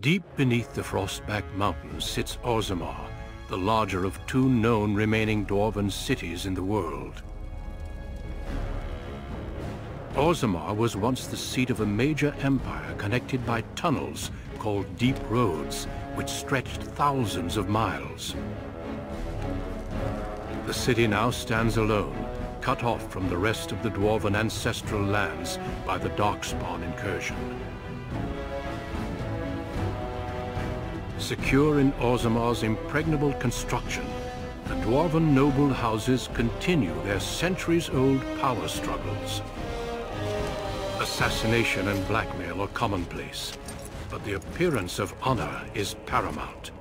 Deep beneath the Frostback Mountains sits Orzammar, the larger of two known remaining dwarven cities in the world. Orzammar was once the seat of a major empire connected by tunnels called deep roads, which stretched thousands of miles. The city now stands alone, cut off from the rest of the dwarven ancestral lands by the Darkspawn incursion. Secure in Orzammar's impregnable construction, the dwarven noble houses continue their centuries-old power struggles. Assassination and blackmail are commonplace, but the appearance of honor is paramount.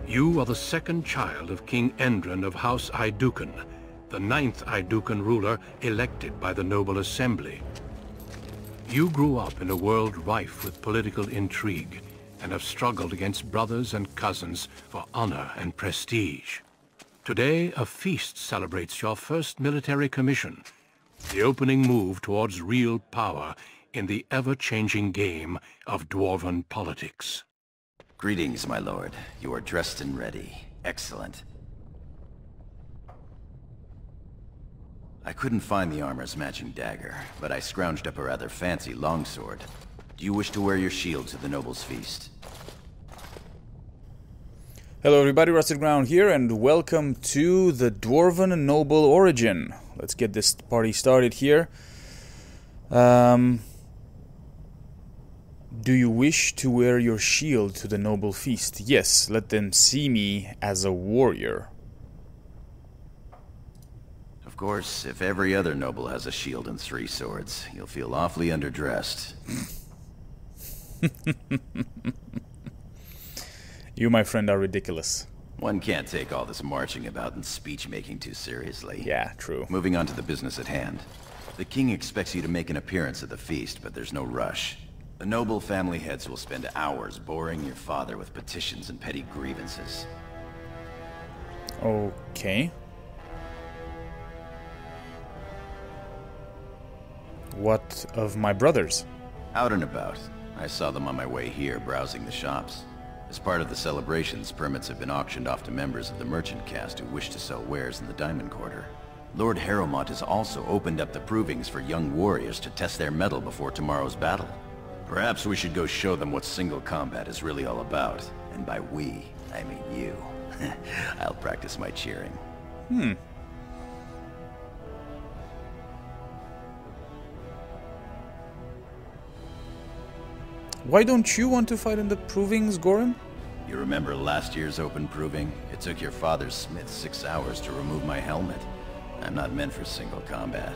You are the second child of King Endren of House Aeducan, the 9th Aeducan ruler elected by the noble assembly. You grew up in a world rife with political intrigue, and have struggled against brothers and cousins for honor and prestige. Today, a feast celebrates your first military commission, the opening move towards real power in the ever-changing game of dwarven politics. Greetings, my lord. You are dressed and ready. Excellent. I couldn't find the armor's matching dagger, but I scrounged up a rather fancy longsword. Do you wish to wear your shield to the noble's feast? Hello everybody, Rusted Ground here, and welcome to the Dwarven Noble Origin. Let's get this party started here. Do you wish to wear your shield to the noble feast? Yes, let them see me as a warrior. Of course, if every other noble has a shield and 3 swords, you'll feel awfully underdressed. You, my friend, are ridiculous. One can't take all this marching about and speech-making too seriously. Yeah, true. Moving on to the business at hand. The king expects you to make an appearance at the feast, but there's no rush. The noble family heads will spend hours boring your father with petitions and petty grievances. Okay. What of my brothers? Out and about. I saw them on my way here, browsing the shops. As part of the celebrations, permits have been auctioned off to members of the merchant caste who wish to sell wares in the Diamond Quarter. Lord Harrowmont has also opened up the provings for young warriors to test their mettle before tomorrow's battle. Perhaps we should go show them what single combat is really all about. And by we, I mean you. I'll practice my cheering. Why don't you want to fight in the provings, Gorim? You remember last year's open proving? It took your father's smith 6 hours to remove my helmet. I'm not meant for single combat.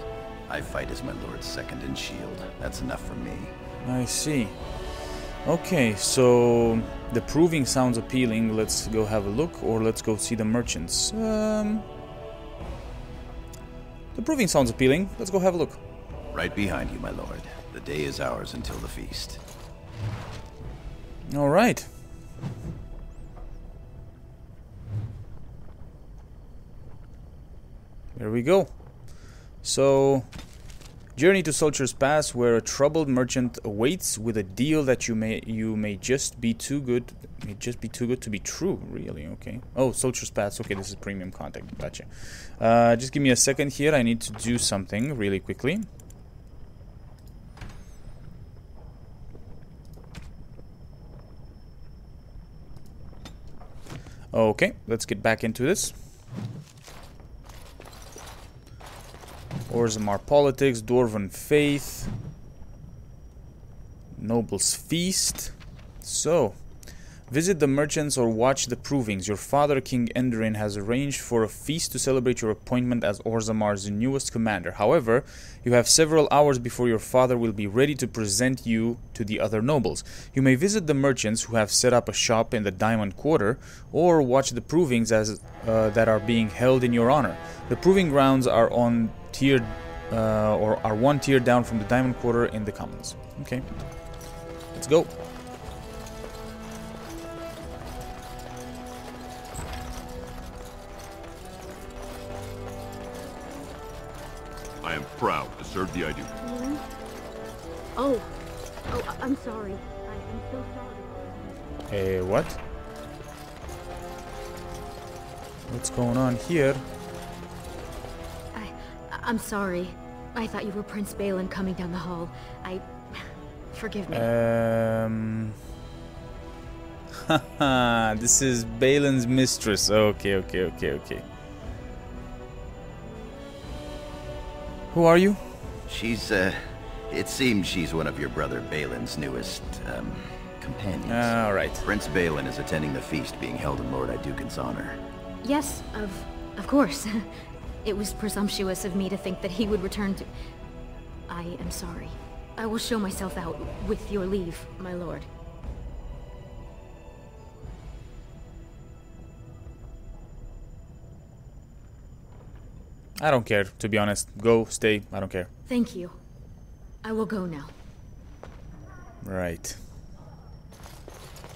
I fight as my lord's second in shield. That's enough for me. I see. Okay, so the proving sounds appealing. Let's go have a look, or let's go see the merchants. The proving sounds appealing. Let's go have a look. Right behind you, my lord. The day is ours until the feast. All right. There we go. So, journey to Soldier's Pass, where a troubled merchant awaits with a deal that you may just be too good to be true. Really, okay. Oh, Soldier's Pass. Okay, this is premium content. Gotcha. Just give me a second here. I need to do something really quickly. Okay, let's get back into this. Orzammar politics, Dwarven faith, Noble's feast. So, visit the merchants or watch the provings. Your father, King Endren, has arranged for a feast to celebrate your appointment as Orzammar's newest commander. However, you have several hours before your father will be ready to present you to the other nobles. You may visit the merchants who have set up a shop in the Diamond Quarter, or watch the provings that are being held in your honor. The proving grounds are on tiered, or are one tier down from the Diamond Quarter in the Commons. Okay, let's go. I am proud to serve the Aeducan. Oh, I'm sorry. I am so sorry. What? What's going on here? I'm sorry. I thought you were Prince Balin coming down the hall. Forgive me. Haha, this is Balin's mistress. Okay. Who are you? She's, it seems she's one of your brother Balin's newest, companions. Alright. Prince Balin is attending the feast being held in Lord Iduken's honor. Yes, of course. It was presumptuous of me to think that he would return to... I am sorry. I will show myself out, with your leave, my lord. I don't care, to be honest. Go, stay, I don't care. Thank you. I will go now. Right.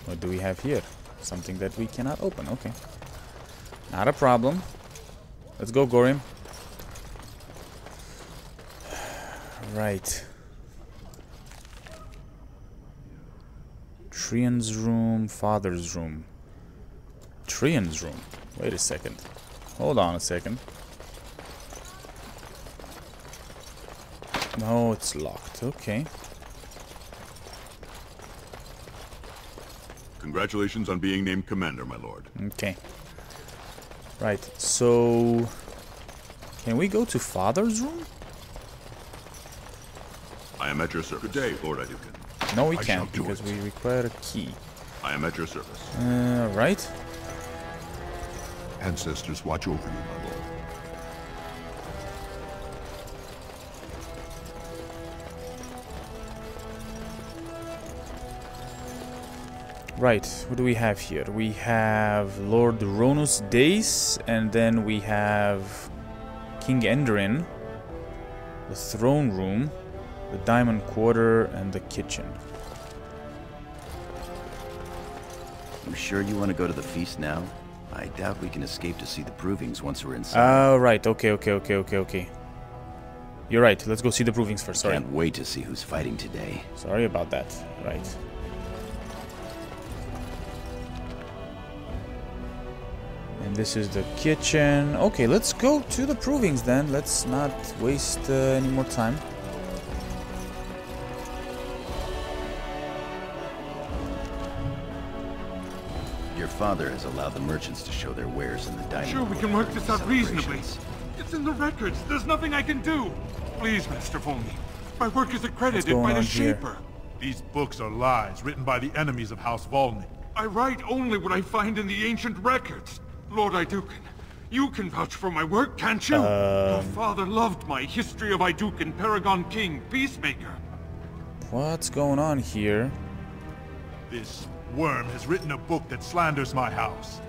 What do we have here? Something that we cannot open, okay. Not a problem. Let's go, Gorim. Right. Trian's room, father's room. Trian's room. Wait a second. Hold on a second. No, it's locked. Okay. Congratulations on being named commander, my lord. Okay. Right, so... Can we go to father's room? I am at your service. Good day, Lord Iduken. No, we can't, because we require a key. I am at your service. Right. Ancestors watch over you, my lord. Right, what do we have here? We have Lord Ronus Dace, and then we have King Enderin, the throne room, the diamond quarter, and the kitchen. You sure you want to go to the feast now? I doubt we can escape to see the provings once we're inside. Oh, right, okay. You're right, let's go see the provings first, sorry. Can't wait to see who's fighting today. Sorry about that, right. And this is the kitchen. Okay, let's go to the provings then. Let's not waste any more time. Your father has allowed the merchants to show their wares in the dining Sure, we can work this out reasonably. It's in the records. There's nothing I can do. Please, Master Volney. My work is accredited by the Shaper. These books are lies written by the enemies of House Volney. I write only what I find in the ancient records. Lord Iduken, you can vouch for my work, can't you? Your father loved my History of Iduken, Paragon King, Peacemaker. What's going on here? This worm has written a book that slanders my house.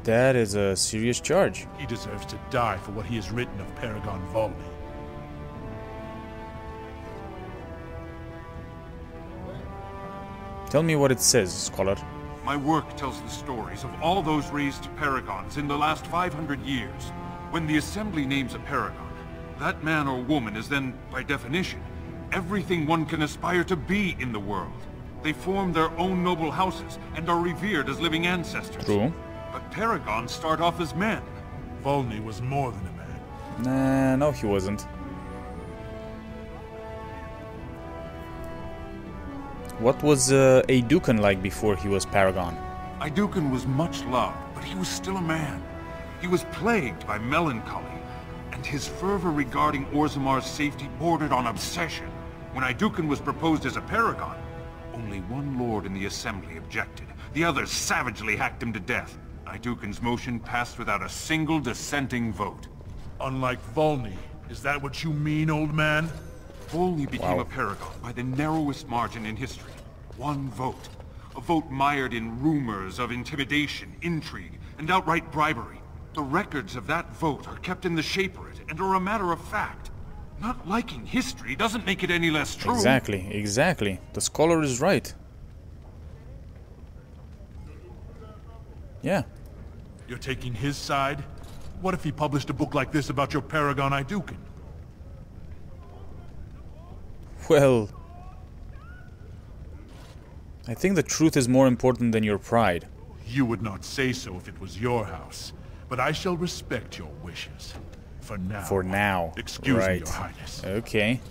That is a serious charge. He deserves to die for what he has written of Paragon Volney. Tell me what it says, scholar. My work tells the stories of all those raised to paragons in the last 500 years. When the Assembly names a paragon, that man or woman is then, by definition, everything one can aspire to be in the world. They form their own noble houses and are revered as living ancestors. True. But paragons start off as men. Volney was more than a man. No, he wasn't. What was Iduken like before he was Paragon? Iduken was much loved, but he was still a man. He was plagued by melancholy, and his fervor regarding Orzamar's safety bordered on obsession. When Iduken was proposed as a paragon, only one lord in the Assembly objected. The others savagely hacked him to death. Iduken's motion passed without a single dissenting vote. Unlike Volney, is that what you mean, old man? Volney became a paragon by the narrowest margin in history. One vote. A vote mired in rumors of intimidation, intrigue, and outright bribery. The records of that vote are kept in the Shaperate and are a matter of fact. Not liking history doesn't make it any less true. Exactly. The scholar is right. Yeah. You're taking his side? What if he published a book like this about your paragon Iduken? Well, I think the truth is more important than your pride. You would not say so if it was your house, but I shall respect your wishes. For now. For now. Excuse right. me, Your Highness. Okay.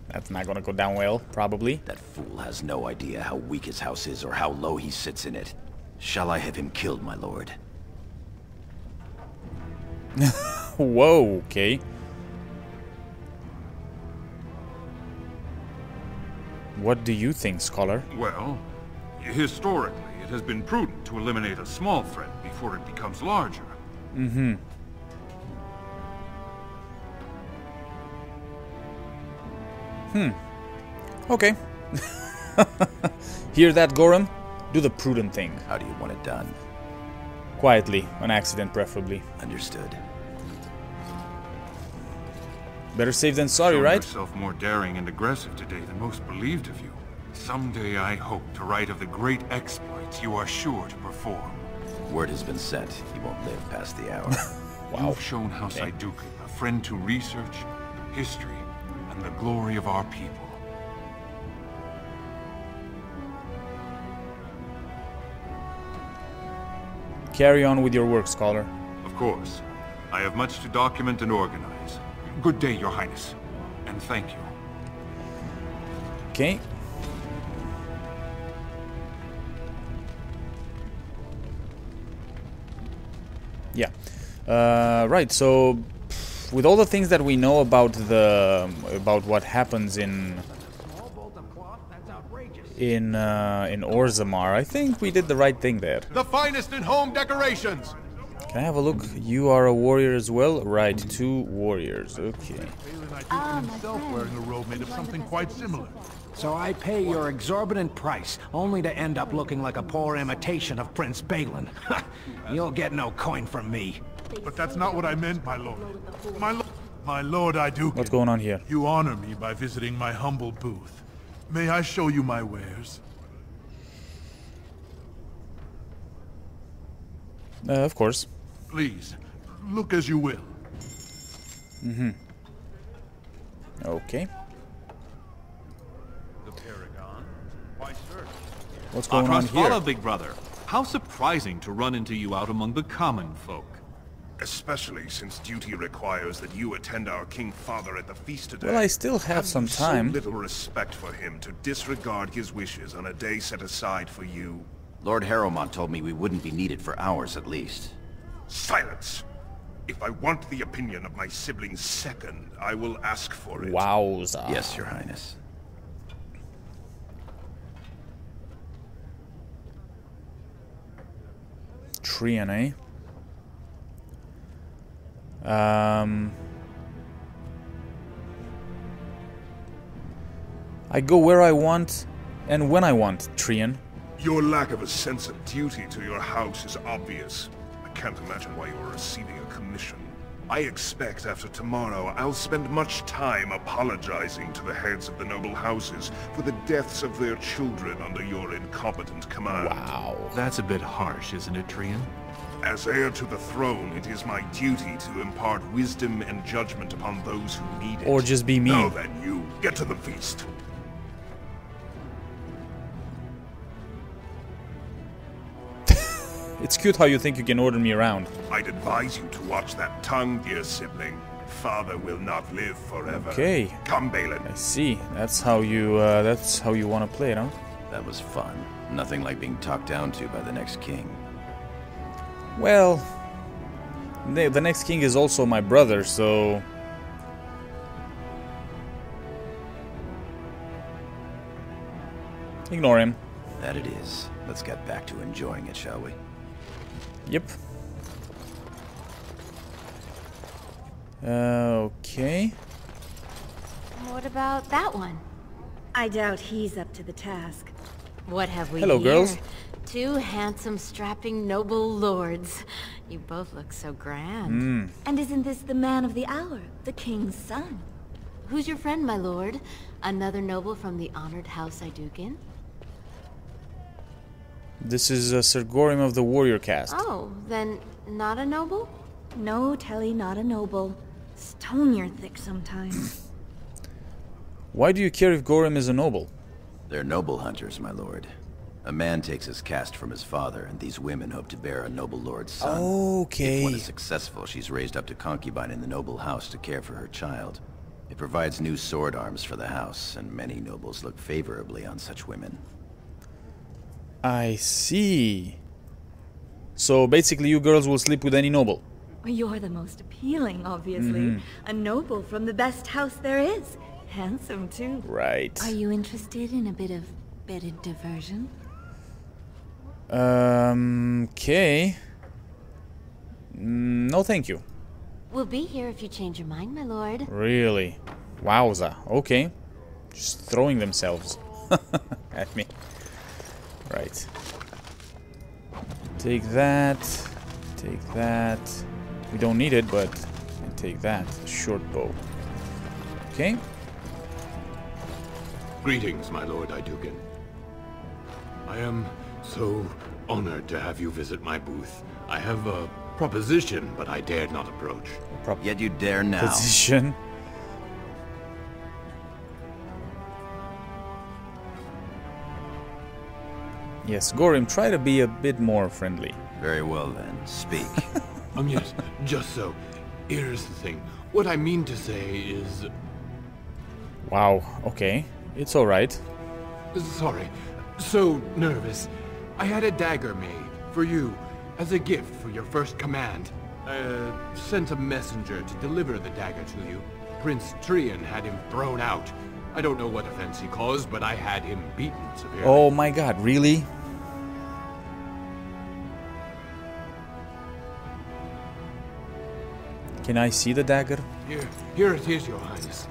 That's not gonna go down well, probably. That fool has no idea how weak his house is or how low he sits in it. Shall I have him killed, my lord? Whoa, okay. What do you think, Scholar? Well, historically, it has been prudent to eliminate a small threat before it becomes larger. Mm-hmm. Okay. Hear that, Gorham? Do the prudent thing. How do you want it done? Quietly, on accident preferably. Understood. Better safe than sorry, Shown right? yourself more daring and aggressive today than most believed of you. Someday I hope to write of the great exploits you are sure to perform. Word has been sent. He won't live past the hour. Wow. You've shown House Iduken a friend to research, history, and the glory of our people. Carry on with your work, Scholar. Of course. I have much to document and organize. Good day, Your Highness. And thank you. Okay. Yeah. Right, so with all the things that we know about what happens in Orzammar, I think we did the right thing there. The finest in home decorations! Can I have a look? You are a warrior as well? Right, 2 warriors. Okay. Himself wearing a robe made of something quite similar. So I pay your exorbitant price, only to end up looking like a poor imitation of Prince Balin. You'll get no coin from me. But that's not what I meant, my lord. My lord Iduken. What's going on here? You honor me by visiting my humble booth. May I show you my wares? Of course. Please, look as you will. Mm-hmm. Okay. The Paragon? Why, sir. What's going on here? Big brother. How surprising to run into you out among the common folk. Especially since duty requires that you attend our King Father at the feast today. Well, I still have some time. So little respect for him to disregard his wishes on a day set aside for you. Lord Harrowmont told me we wouldn't be needed for hours at least. Silence! If I want the opinion of my sibling's second, I will ask for it. Wowza. Yes, Your Highness. Trian, eh? I go where I want and when I want, Trian. Your lack of a sense of duty to your house is obvious. I can't imagine why you are receiving a commission. I expect after tomorrow I'll spend much time apologizing to the heads of the noble houses for the deaths of their children under your incompetent command. Wow. That's a bit harsh, isn't it, Trian? As heir to the throne, it is my duty to impart wisdom and judgment upon those who need it. Or just be mean. Now then, you, get to the feast. It's cute how you think you can order me around. I'd advise you to watch that tongue, dear sibling. Father will not live forever. Okay. Come, Balin. I see. That's how you want to play it, huh? That was fun. Nothing like being talked down to by the next king. Well, the next king is also my brother, so... Ignore him. That it is. Let's get back to enjoying it, shall we? Yep. Okay. What about that one? I doubt he's up to the task. What have we Hello, here? girls. 2 handsome, strapping, noble lords. You both look so grand. And isn't this the man of the hour, the king's son? Who's your friend, my lord? Another noble from the honored House Iduken? This is Sir Gorim of the warrior caste. Oh, then not a noble? No, Telly, not a noble. Stone you're thick sometimes. Why do you care if Gorim is a noble? They're noble hunters, my lord. A man takes his caste from his father, and these women hope to bear a noble lord's son. Okay. If one is successful, she's raised up to concubine in the noble house to care for her child. It provides new sword arms for the house, and many nobles look favorably on such women. I see. So basically you girls will sleep with any noble. You're the most appealing, obviously. A noble from the best house there is. Handsome, too. Right. Are you interested in a bit of bedded diversion? Okay. No, thank you. We'll be here if you change your mind, my lord. Really? Wowza. Okay. Just throwing themselves at me. Right. Take that. Take that. We don't need it, but I take that. Short bow. Okay. Greetings, my lord Iduken. I am so honored to have you visit my booth. I have a proposition, but I dared not approach. Yet you dare now. Position. Yes, Gorim, try to be a bit more friendly. Very well then, speak. Yes, just so. Here's the thing. What I mean to say is... Wow, okay. It's alright. Sorry. So nervous. I had a dagger made for you as a gift for your first command. Sent a messenger to deliver the dagger to you. Prince Trian had him thrown out. I don't know what offense he caused, but I had him beaten severely. Oh my god, really? Can I see the dagger? Here it is, your highness.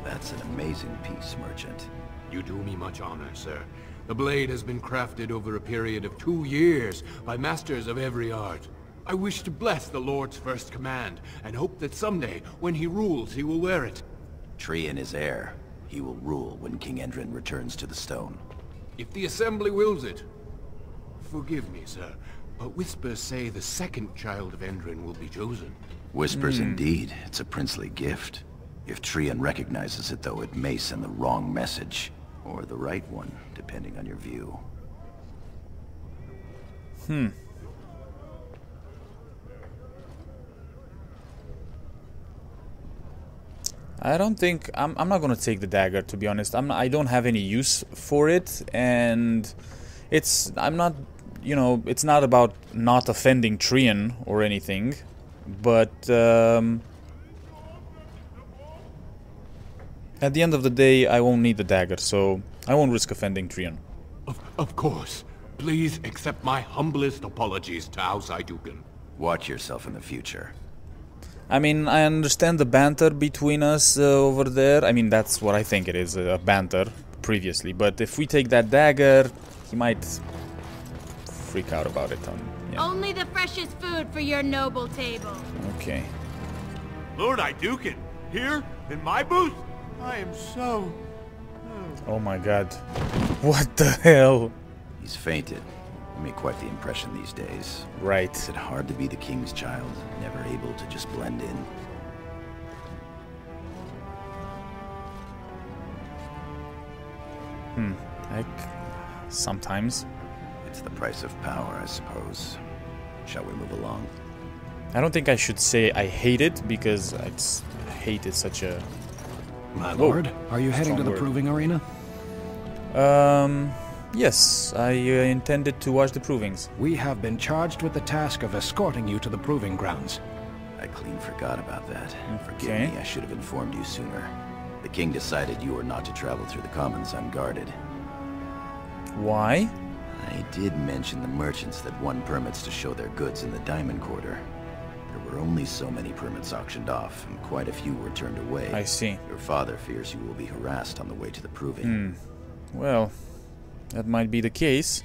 That's an amazing piece, merchant. You do me much honor, sir. The blade has been crafted over a period of 2 years by masters of every art. I wish to bless the Lord's first command, and hope that someday, when he rules, he will wear it. Trian is heir. He will rule when King Endrin returns to the stone. If the assembly wills it. Forgive me, sir, but whispers say the second child of Endrin will be chosen. Whispers indeed. It's a princely gift. If Trian recognizes it, though, it may send the wrong message. Or the right one, depending on your view. I don't think... I'm not gonna take the dagger, to be honest. I don't have any use for it, and... I'm not... You know, it's not about not offending Trian or anything, but... At the end of the day, I won't need the dagger, so I won't risk offending Trian. Of course. Please accept my humblest apologies to House Iduken. Watch yourself in the future. I mean, I understand the banter between us over there. I mean, that's what I think it is, a banter previously. But if we take that dagger, he might freak out about it. Yeah. Only the freshest food for your noble table. Okay. Lord Iduken, here in my booth? I am so... Oh my god. What the hell? He's fainted. You make quite the impression these days. Right. Is it hard to be the king's child, never able to just blend in? Sometimes. It's the price of power, I suppose. Shall we move along? I don't think I should say I hate it, because hate is such a... My lord, are you heading to the proving arena? Yes, I intended to watch the provings. We have been charged with the task of escorting you to the proving grounds. I clean forgot about that. Forgive me, I should have informed you sooner. The king decided you were not to travel through the commons unguarded. Why? I did mention the merchants that won permits to show their goods in the diamond quarter. There were only so many permits auctioned off, and quite a few were turned away. I see. Your father fears you will be harassed on the way to the proving. Well, that might be the case.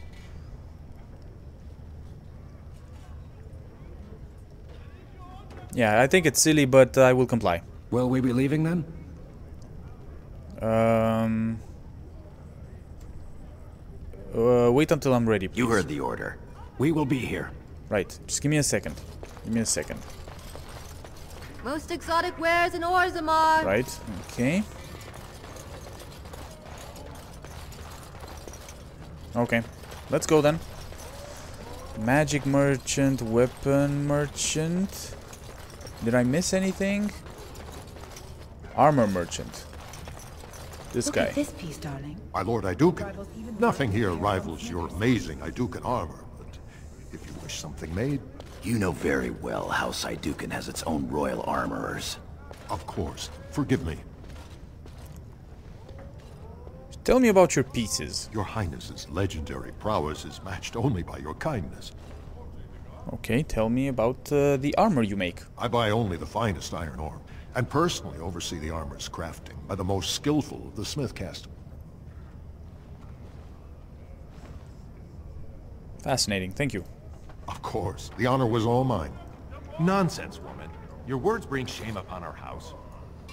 Yeah, I think it's silly, but I will comply. Will we be leaving then? Wait until I'm ready, please. You heard the order. We will be here. Right, just give me a second. Give me a second. Most exotic wares in Orzammar. Right, okay. Okay. let's go then. Magic merchant, weapon merchant. Did I miss anything? Armor merchant. This Look guy. at this piece, darling. My lord Iduken, nothing here rivals your amazing Iduken armor, but if you wish something made... You know very well House Iduken has its own royal armorers. Of course. Forgive me. Tell me about your pieces. Your Highness's legendary prowess is matched only by your kindness. Okay, tell me about the armor you make. I buy only the finest iron ore, and personally oversee the armor's crafting by the most skillful of the smith caste. Fascinating, thank you. Of course, the honor was all mine. Nonsense, woman. Your words bring shame upon our house.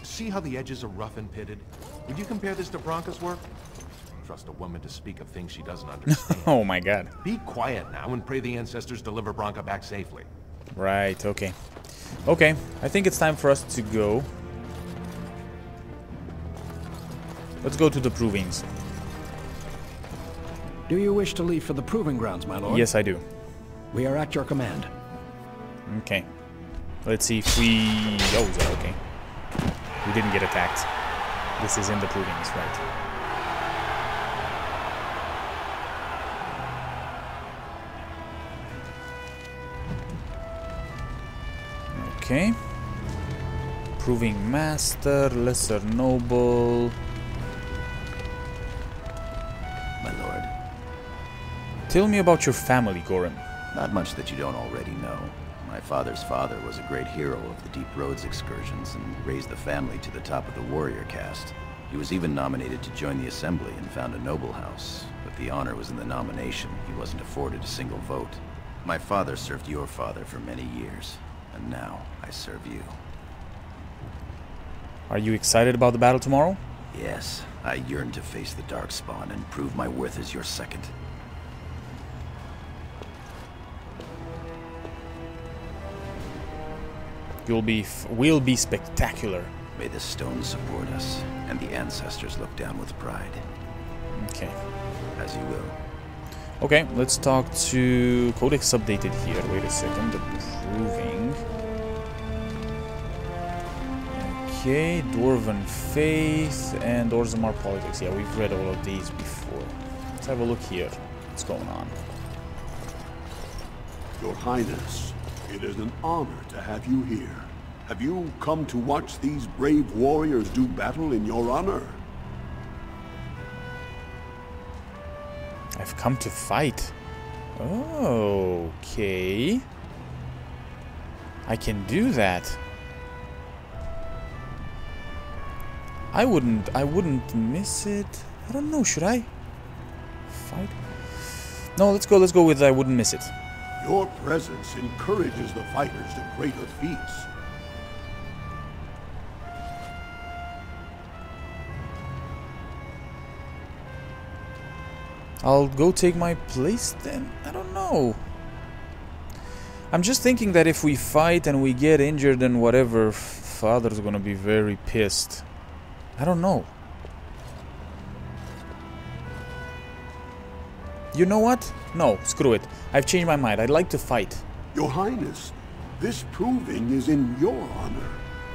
See how the edges are rough and pitted? Would you compare this to Branka's work? Trust a woman to speak of things she doesn't understand. Oh my god. Be quiet now and pray the ancestors deliver Branka back safely. Right, okay. Okay, I think it's time for us to go. Let's go to the provings. Do you wish to leave for the proving grounds, my lord? Yes, I do. We are at your command. Okay. Let's see if we... Oh, is that okay? We didn't get attacked. This is in the provings, right? Okay. Proving master, lesser noble. My lord. Tell me about your family, Gorim. Not much that you don't already know. My father's father was a great hero of the Deep Roads excursions and raised the family to the top of the warrior caste. He was even nominated to join the assembly and found a noble house, but the honor was in the nomination. He wasn't afforded a single vote. My father served your father for many years, and now I serve you. Are you excited about the battle tomorrow? Yes, I yearn to face the Darkspawn and prove my worth as your second. Will be spectacular. May the stones support us, and the ancestors look down with pride. Okay. As you will. Okay, let's talk to Codex updated here. Wait a second. Approving. Okay, Dwarven Faith and Orzammar Politics. Yeah, we've read all of these before. Let's have a look here. What's going on? Your Highness, it is an honor to have you here. Have you come to watch these brave warriors do battle in your honor? I've come to fight. Okay. I can do that. I wouldn't miss it. I don't know, should I? Fight? No, let's go with I wouldn't miss it. Your presence encourages the fighters to greater feats. I'll go take my place then? I don't know. I'm just thinking that if we fight and we get injured and whatever, Father's gonna be very pissed. I don't know. You know what? No, screw it. I've changed my mind. I'd like to fight. Your Highness, this proving is in your honor.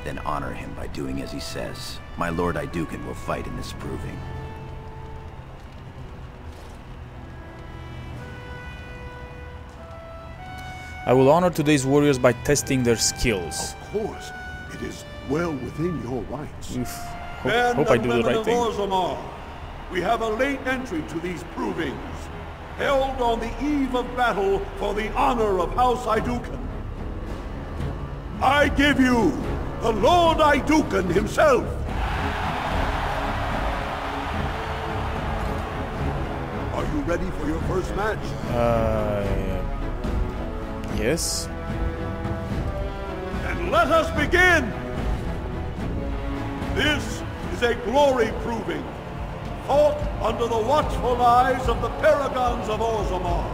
Then honor him by doing as he says. My Lord Iduken will fight in this proving. I will honor today's warriors by testing their skills. Of course. It is well within your rights. Oof. Hope I do the right thing. Orzammar, we have a late entry to these provings, held on the eve of battle for the honor of House Iduken. I give you the Lord Iduken himself. Are you ready for your first match? Yes. Then let us begin! This is a glory proving, fought under the watchful eyes of the paragons of Orzammar,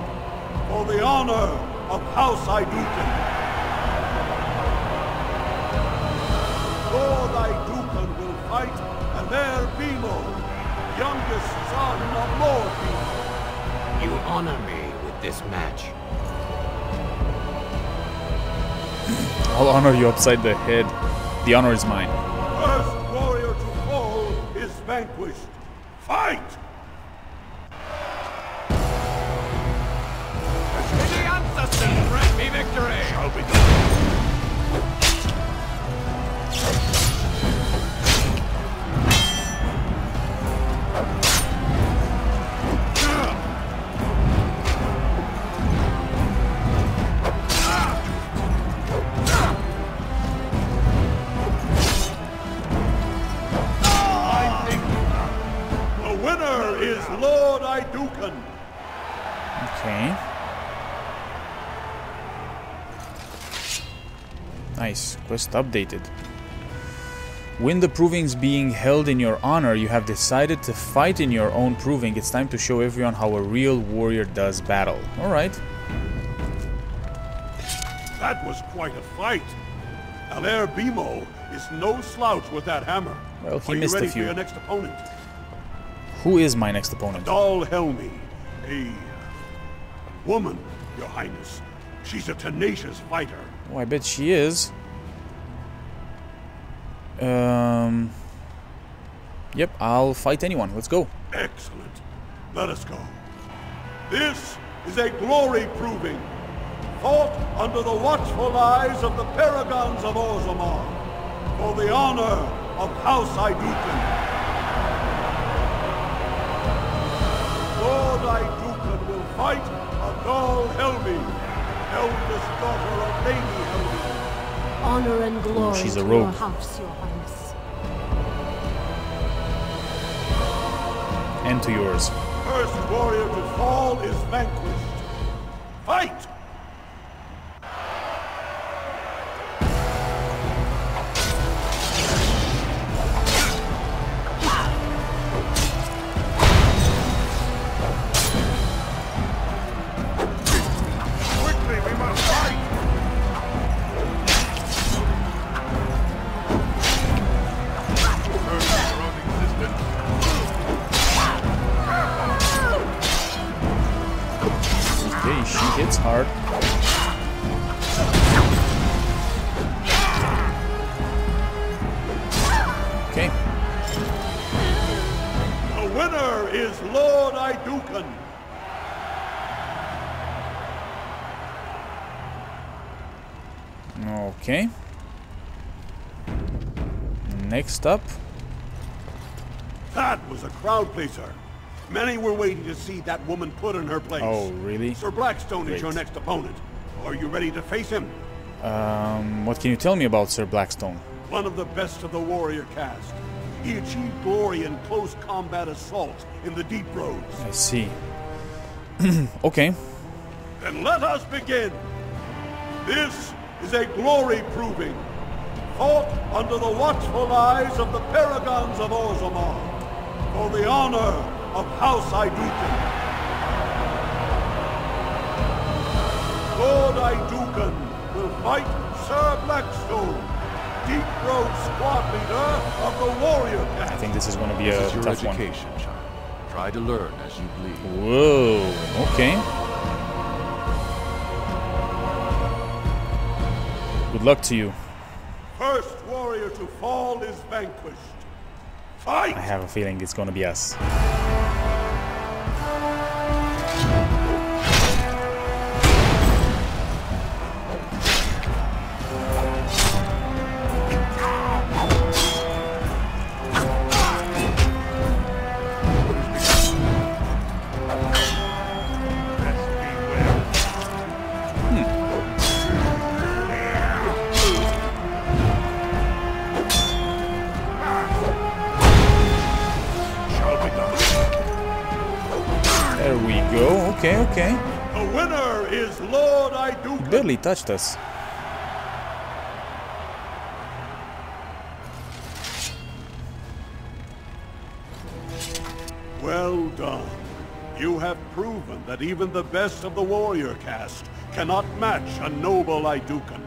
for the honor of House Iduken. Lord Iduken will fight, and there Bimo, youngest son of Lord Bimo. You honor me with this match. I'll honor you upside the head. The honor is mine. First warrior to fall is vanquished. Fight! The ancestors grant me victory! Shall be done. Okay. Nice. Quest updated. When the proving's being held in your honor, you have decided to fight in your own proving. It's time to show everyone how a real warrior does battle. Alright. That was quite a fight. Alair Bimo is no slouch with that hammer. Well, he missed a few. Are you ready for your next opponent? Who is my next opponent? Dal Helmi, a woman, Your Highness. She's a tenacious fighter. Oh, I bet she is. Yep, I'll fight anyone. Let's go. Excellent. Let us go. This is a glory proving, fought under the watchful eyes of the paragons of Orzammar, for the honor of House Iduken. Lord Iduken will fight Dal Helmi, eldest daughter of Lady Helmi. Honor and glory She's a to rogue. your house, Your Highness. And to yours. First warrior to fall is vanquished. Fight! Hits hard. Okay. The winner is Lord Iduken. Okay. Next up. That was a crowd pleaser. Many were waiting to see that woman put in her place. Oh, really? Sir Blackstone Great. is your next opponent. Are you ready to face him? What can you tell me about Sir Blackstone? One of the best of the warrior caste. He achieved glory in close combat assault in the deep roads. I see. Okay. Then let us begin. This is a glory proving, fought under the watchful eyes of the paragons of Orzammar, for the honor of House Iduken. Lord Iduken will fight Sir Blackstone, Deep Road squad leader of the warrior caste. I think this is going to be a your tough education, one. child. Try to learn as you bleed. Whoa, okay. Good luck to you. First warrior to fall is vanquished. Fight! I have a feeling it's going to be us. There we go. Okay, okay. The winner is Lord Iduken. He barely touched us. Well done. You have proven that even the best of the warrior caste cannot match a noble Iduken.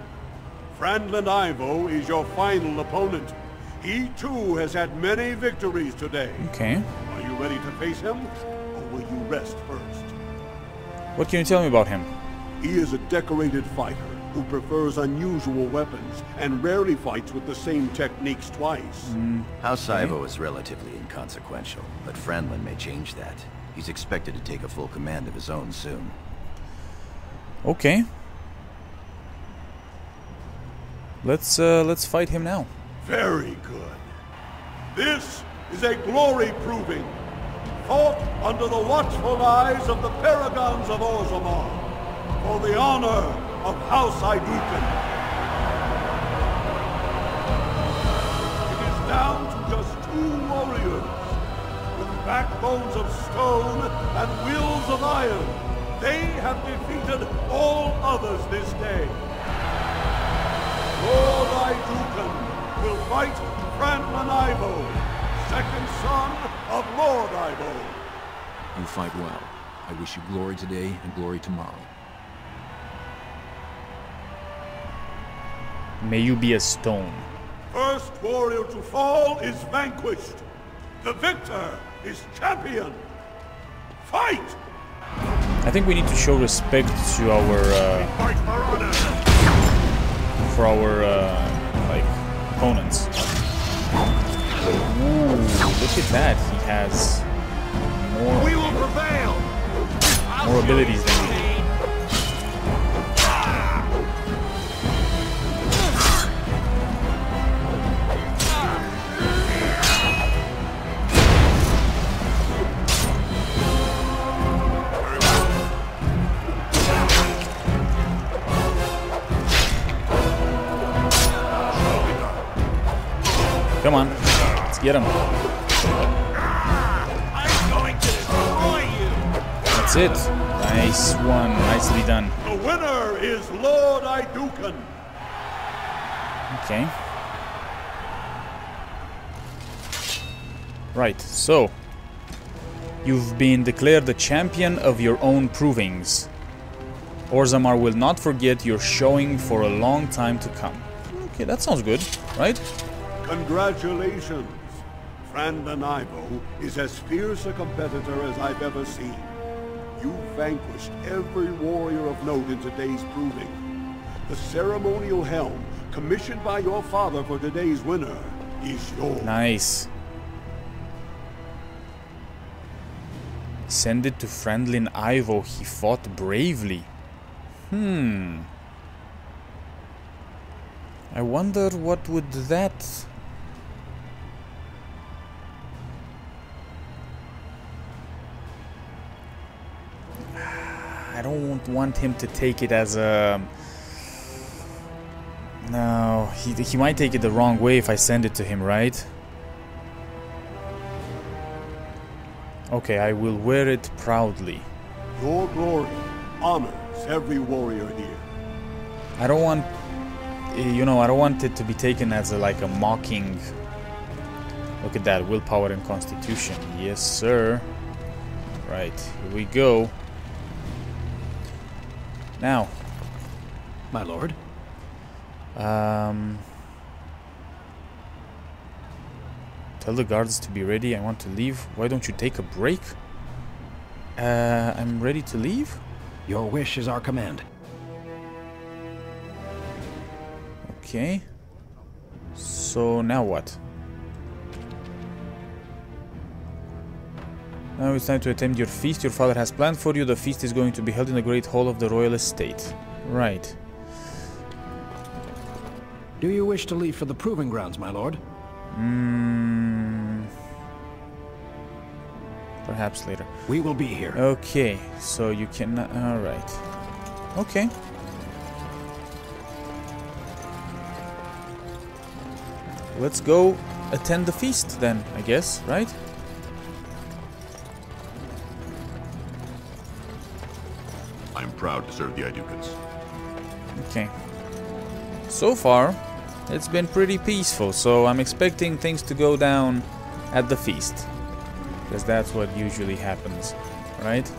Franlin Ivo is your final opponent. He too has had many victories today. Okay. Are you ready to face him, or will you rest first? What can you tell me about him? He is a decorated fighter who prefers unusual weapons and rarely fights with the same techniques twice. House Ivo is relatively inconsequential, but Ferelden may change that. He's expected to take a full command of his own soon. Okay. Let's fight him now. Very good. This is a glory proving, fought under the watchful eyes of the paragons of Orzammar, for the honor of House Iduken. It is down to just 2 warriors, with backbones of stone and wills of iron. They have defeated all others this day. Lord Iduken will fight Ferelden Ivo, second son of Lord Ivo. You fight well. I wish you glory today and glory tomorrow. May you be a stone. First warrior to fall is vanquished. The victor is champion. Fight! I think we need to show respect to our for our like opponents. Ooh, look at that! He has more abilities than we do. Come on, let's get him. I'm going to destroy you. That's it. Nice one. Nicely done. The winner is Lord Iduken. Okay. Right, so you've been declared the champion of your own provings. Orzammar will not forget your showing for a long time to come. Okay, that sounds good, right? Congratulations. Ferelden Ivo is as fierce a competitor as I've ever seen. You vanquished every warrior of note in today's proving. The ceremonial helm, commissioned by your father for today's winner, is yours. Nice. Send it to Ferelden Ivo. He fought bravely. I wonder what would that... I don't want him to take it as a... No, he might take it the wrong way if I send it to him, right? Okay, I will wear it proudly. Your glory honors every warrior here. I don't want... You know, I don't want it to be taken as like a mocking... Look at that, willpower and constitution. Yes, sir. Right, here we go. Now. My lord. Tell the guards to be ready. I want to leave. Why don't you take a break? I'm ready to leave. Your wish is our command. Okay. So now what? Now it's time to attend your feast your father has planned for you. The feast is going to be held in the great hall of the royal estate. Right. Do you wish to leave for the proving grounds, my lord? Perhaps later. We will be here. Okay, so you can... Alright. Okay. Let's go attend the feast then, I guess, right? I'm proud to serve the Idukans. Okay. So far, it's been pretty peaceful, so I'm expecting things to go down at the feast. Because that's what usually happens, right?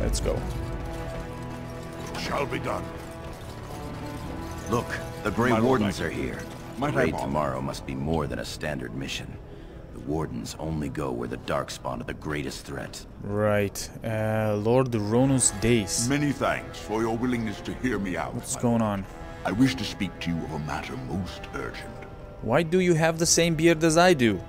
Let's go. Shall be done. Look, the Grey Wardens are here. Might The I raid bother? tomorrow must be more than a standard mission. The Wardens only go where the Darkspawn are the greatest threat. Right. Lord Ronus Dace. Many thanks for your willingness to hear me out. What's going on? I wish to speak to you of a matter most urgent. Why do you have the same beard as I do?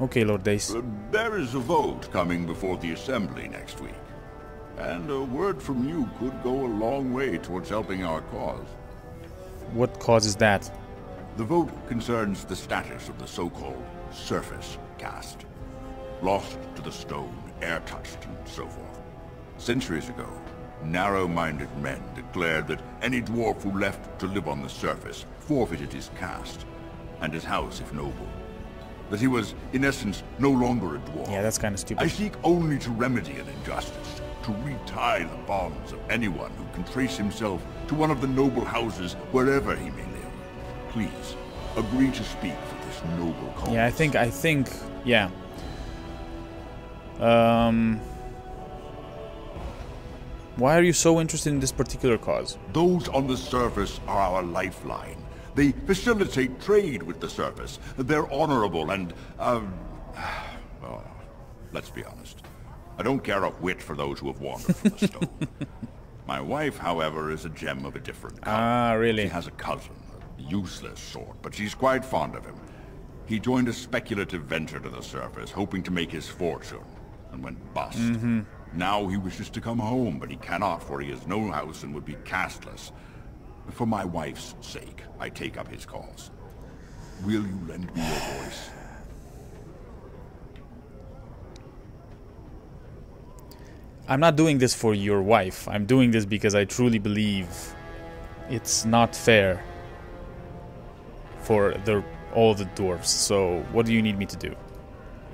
Okay, Lord Dace. There is a vote coming before the Assembly next week. And a word from you could go a long way towards helping our cause. What causes that? The vote concerns the status of the so-called surface caste. Lost to the stone, air-touched, and so forth. Centuries ago, narrow-minded men declared that any dwarf who left to live on the surface forfeited his caste, and his house if noble. That he was, in essence, no longer a dwarf. Yeah, that's kind of stupid. I seek only to remedy an injustice, to retie the bonds of anyone who can trace himself to one of the noble houses wherever he may live. Please, agree to speak for this noble cause. Yeah, I think, yeah. Why are you so interested in this particular cause? Those on the surface are our lifeline. They facilitate trade with the surface. They're honorable and, well, let's be honest. I don't care a whit for those who have wandered from the stone. My wife, however, is a gem of a different kind. Ah, really? She has a cousin, a useless sort, but she's quite fond of him. He joined a speculative venture to the surface, hoping to make his fortune, and went bust. Now he wishes to come home, but he cannot, for he has no house and would be casteless. For my wife's sake, I take up his cause. Will you lend me your voice? I'm not doing this for your wife. I'm doing this because I truly believe it's not fair for all the dwarves. So, what do you need me to do?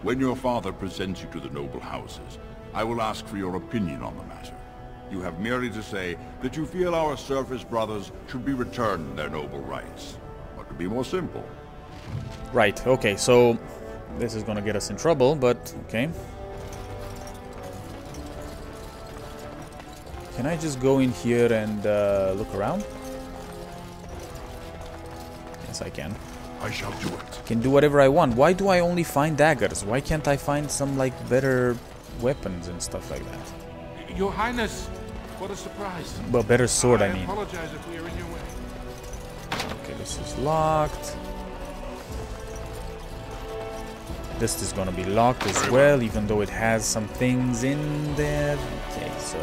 When your father presents you to the noble houses, I will ask for your opinion on the matter. You have merely to say that you feel our surface brothers should be returned their noble rights. What could be more simple? Right, okay, so this is gonna get us in trouble, but okay. Can I just go in here and look around? Yes, I can. I shall do it. Can do whatever I want. Why do I only find daggers? Why can't I find some, like, better weapons and stuff like that? Your Highness, what a surprise. Well, better sword, I mean. I apologize if we are in your way. Okay, this is locked. This is gonna be locked as well, even though it has some things in there. Okay, so...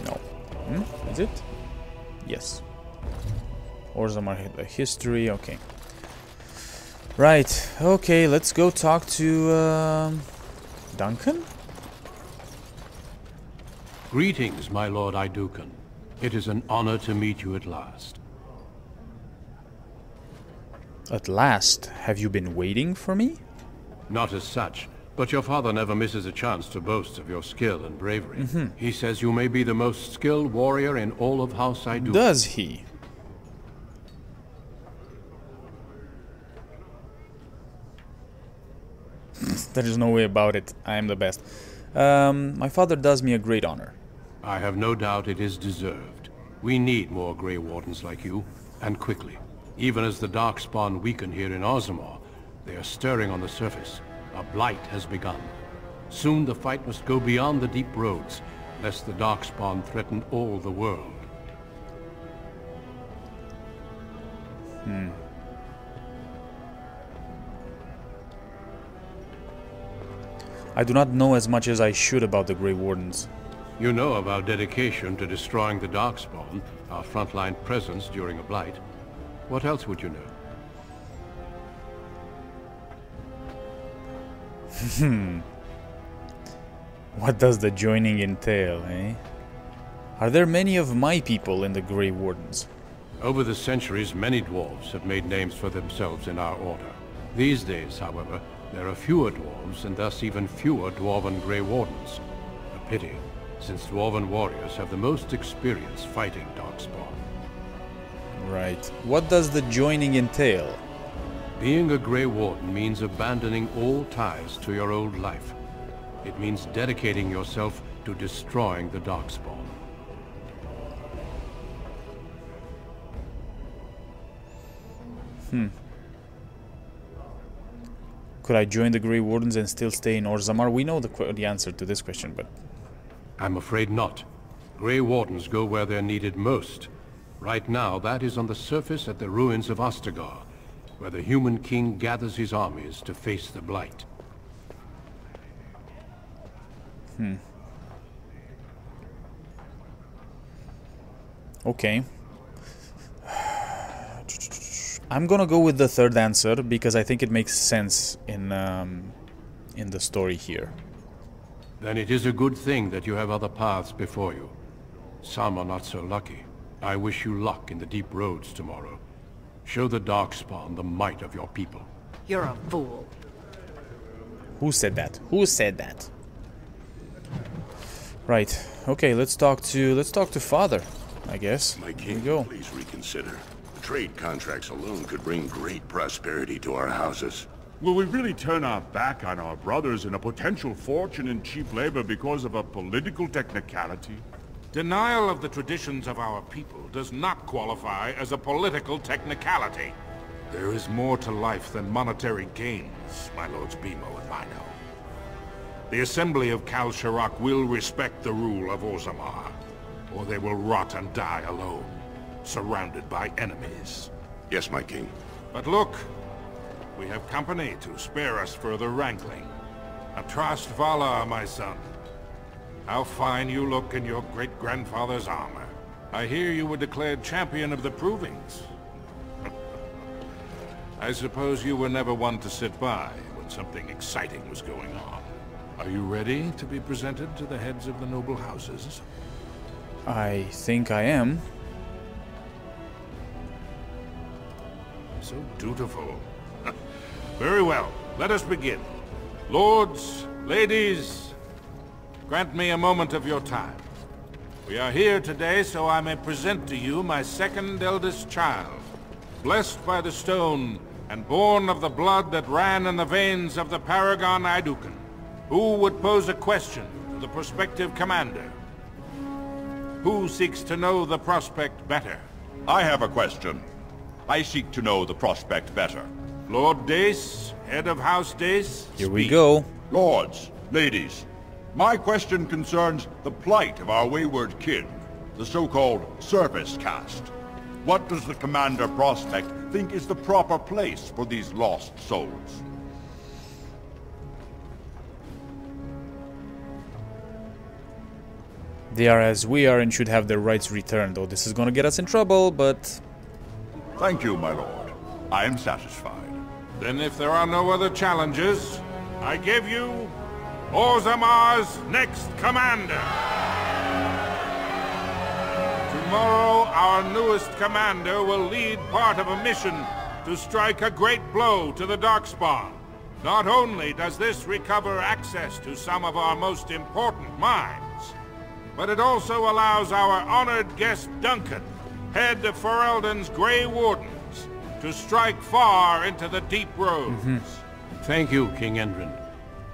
No. Is it? Yes. Orzammar history, okay. Right, okay, let's go talk to, Duncan? Greetings, my lord Idukan. It is an honor to meet you at last. At last? Have you been waiting for me? Not as such, but your father never misses a chance to boast of your skill and bravery. He says you may be the most skilled warrior in all of House Idukan. Does he? There is no way about it. I am the best. My father does me a great honor. I have no doubt it is deserved. We need more Grey Wardens like you, and quickly. Even as the Darkspawn weaken here in Orzammar, they are stirring on the surface. A Blight has begun. Soon the fight must go beyond the deep roads, lest the Darkspawn threaten all the world. I do not know as much as I should about the Grey Wardens. You know of our dedication to destroying the Darkspawn, our frontline presence during a Blight. What else would you know? What does the joining entail, eh? Are there many of my people in the Grey Wardens? Over the centuries, many dwarves have made names for themselves in our order. These days, however, there are fewer dwarves and thus even fewer dwarven Grey Wardens. A pity, since dwarven warriors have the most experience fighting Darkspawn. Right. What does the joining entail? Being a Grey Warden means abandoning all ties to your old life. It means dedicating yourself to destroying the Darkspawn. Could I join the Grey Wardens and still stay in Orzammar? We know the answer to this question, but... I'm afraid not. Grey Wardens go where they're needed most. Right now, that is on the surface at the ruins of Ostagar, where the human king gathers his armies to face the Blight. Okay. I'm gonna go with the third answer because I think it makes sense in the story here. Then it is a good thing that you have other paths before you. Some are not so lucky. I wish you luck in the deep roads tomorrow. Show the Darkspawn the might of your people. You're a fool. Who said that? Who said that? Right. Okay, let's talk to Father, I guess. My king, please reconsider. The trade contracts alone could bring great prosperity to our houses. Will we really turn our back on our brothers and a potential fortune in cheap labor because of a political technicality? Denial of the traditions of our people does not qualify as a political technicality. There is more to life than monetary gains, my lords Bimo and Mino. The Assembly of Kal Sharok will respect the rule of Orzammar, or they will rot and die alone, surrounded by enemies. Yes, my king. But look, we have company to spare us further wrangling. Atrast Vala, my son. How fine you look in your great-grandfather's armor. I hear you were declared champion of the Provings. I suppose you were never one to sit by when something exciting was going on. Are you ready to be presented to the heads of the noble houses? I think I am. So dutiful. Very well, let us begin. Lords, ladies, grant me a moment of your time. We are here today so I may present to you my second eldest child, blessed by the stone and born of the blood that ran in the veins of the paragon Aiduken. Who would pose a question to the prospective commander? Who seeks to know the prospect better? I have a question. I seek to know the prospect better. Lord Dace, head of House Dace, Here we go. Lords, ladies, my question concerns the plight of our wayward kin, the so-called surface caste. What does the Commander Prospect think is the proper place for these lost souls? They are as we are and should have their rights returned, though this is gonna get us in trouble, but... Thank you, my lord. I am satisfied. Then if there are no other challenges, I give you Orzammar's next commander. Tomorrow, our newest commander will lead part of a mission to strike a great blow to the Darkspawn. Not only does this recover access to some of our most important mines, but it also allows our honored guest Duncan, head of Ferelden's Grey Wardens, to strike far into the deep roads. Thank you, King Endrin.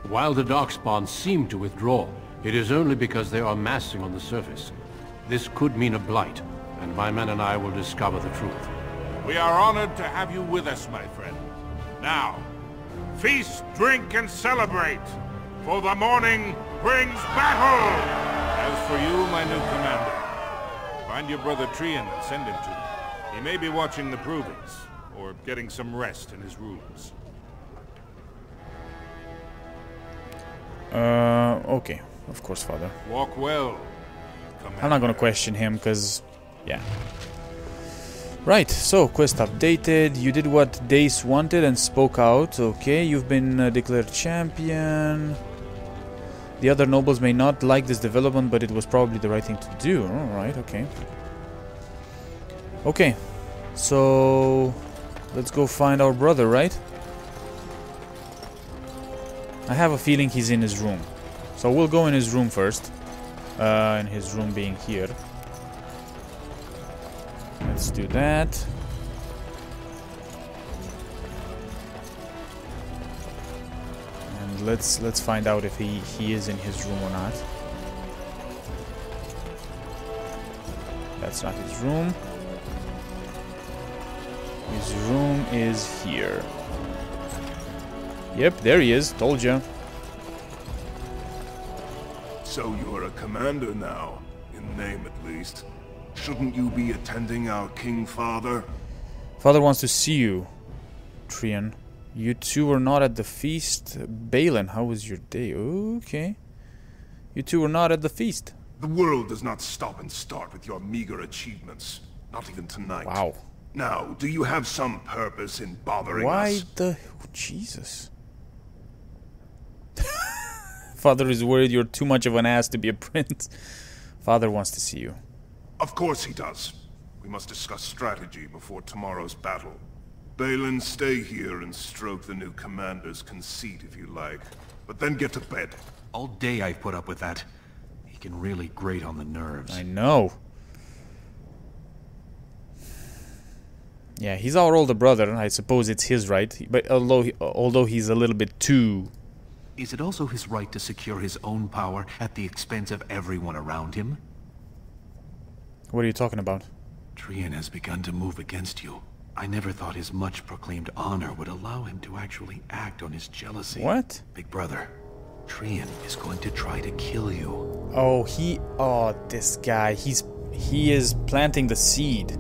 While the Darkspawn seem to withdraw, it is only because they are massing on the surface. This could mean a blight, and my men and I will discover the truth. We are honored to have you with us, my friend. Now, feast, drink, and celebrate, for the morning brings battle! As for you, my new commander, find your brother Trian and send him to me. He may be watching the Provings, or getting some rest in his rooms. Okay. Of course, Father. Walk well, commander. I'm not gonna question him, because... yeah. Right, so, quest updated. You did what Dace wanted and spoke out. Okay, you've been declared champion. The other nobles may not like this development, but it was probably the right thing to do. Alright, okay. Okay, so... let's go find our brother, right? I have a feeling he's in his room. So we'll go in his room first. And his room being here. Let's Let's do that. And let's find out if he is in his room or not. That's not his room. His room is here. Yep, there he is. Told ya. So you're a commander now, in name at least. Shouldn't you be attending our King Father? Father wants to see you, Trian. You two were not at the feast. Balin, how was your day? Okay. You two were not at the feast. The world does not stop and start with your meager achievements. Not even tonight. Wow. Now, do you have some purpose in bothering Why us? the... Jesus. Father is worried you're too much of an ass to be a prince. Father wants to see you. Of course he does. We must discuss strategy before tomorrow's battle. Balin, stay here and stroke the new commander's conceit if you like. But then get to bed. All day I've put up with that. He can really grate on the nerves. I know. Yeah, he's our older brother, and I suppose it's his right. But although he's a little bit too... Is it also his right to secure his own power at the expense of everyone around him? What are you talking about? Trian has begun to move against you. I never thought his much-proclaimed honor would allow him to actually act on his jealousy. What? Big brother, Trian is going to try to kill you. Oh, oh, this guy. He is planting the seed.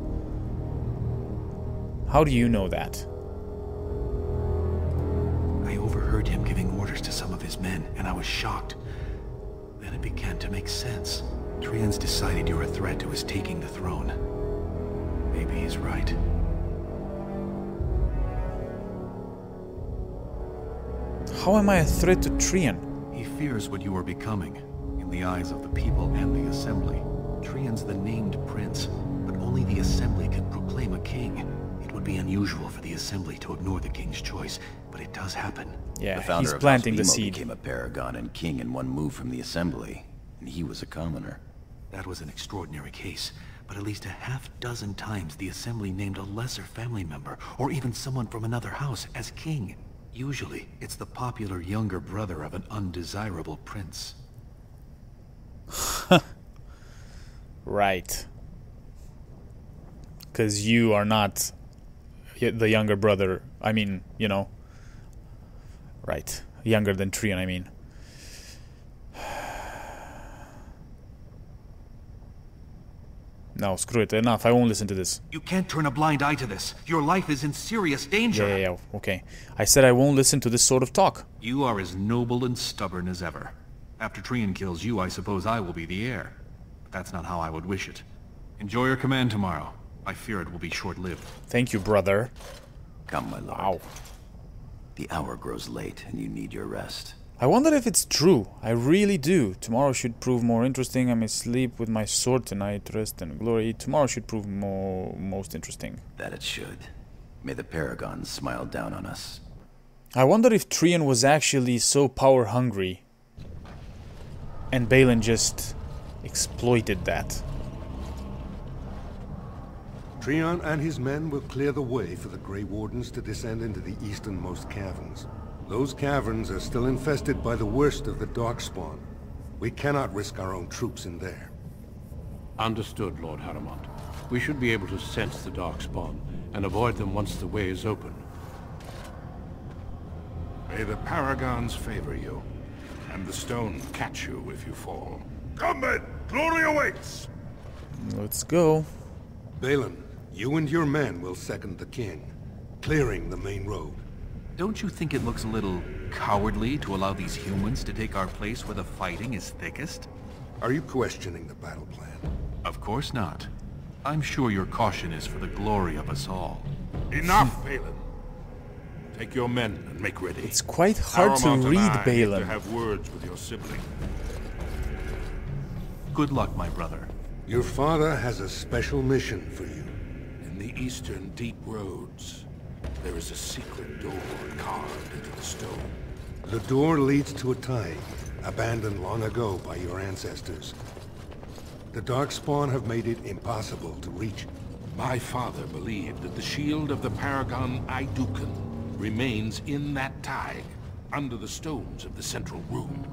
How do you know that? I overheard him giving orders to some of his men, and I was shocked. Then it began to make sense. Trian's decided you're a threat to his taking the throne. Maybe he's right. How am I a threat to Trian? He fears what you are becoming, in the eyes of the people and the Assembly. Trian's the named prince, but only the Assembly can proclaim a king. It would be unusual for the Assembly to ignore the king's choice, but it does happen. Yeah, the founder he's of planting the House seed. became a paragon and king in one move from the Assembly, and he was a commoner. That was an extraordinary case, but at least a half-dozen times the Assembly named a lesser family member, or even someone from another house, as king. Usually, it's the popular younger brother of an undesirable prince. Right. Because you are not the younger brother. I mean, you know. Right. Younger than Trian, I mean. No, screw it. Enough. I won't listen to this. You can't turn a blind eye to this. Your life is in serious danger. Yeah, okay. I said I won't listen to this sort of talk. You are as noble and stubborn as ever. After Trian kills you, I suppose I will be the heir. But that's not how I would wish it. Enjoy your command tomorrow. I fear it will be short-lived. Thank you, brother. Come, my lord. Wow. The hour grows late, and you need your rest. I wonder if it's true. I really do. Tomorrow should prove more interesting. I may sleep with my sword tonight. Rest and glory. Tomorrow should prove most interesting. That it should. May the paragons smile down on us. I wonder if Trian was actually so power-hungry, and Balin just exploited that. Trian and his men will clear the way for the Grey Wardens to descend into the easternmost caverns. Those caverns are still infested by the worst of the Darkspawn. We cannot risk our own troops in there. Understood, Lord Harrowmont. We should be able to sense the Darkspawn and avoid them once the way is open. May the paragons favor you, and the stone catch you if you fall. Come, men! Glory awaits! Let's go. Balin, you and your men will second the king, clearing the main road. Don't you think it looks a little cowardly to allow these humans to take our place where the fighting is thickest? Are you questioning the battle plan? Of course not. I'm sure your caution is for the glory of us all. Enough, Balin. Take your men and make ready. It's quite hard to Harrowmont read and I need Balin. to have words with your sibling. Good luck, my brother. Your father has a special mission for you. In the eastern deep roads, there is a secret door carved into the stone. The door leads to a tide, abandoned long ago by your ancestors. The Darkspawn have made it impossible to reach, My father believed that the shield of the paragon Idukun remains in that thaig, under the stones of the central room.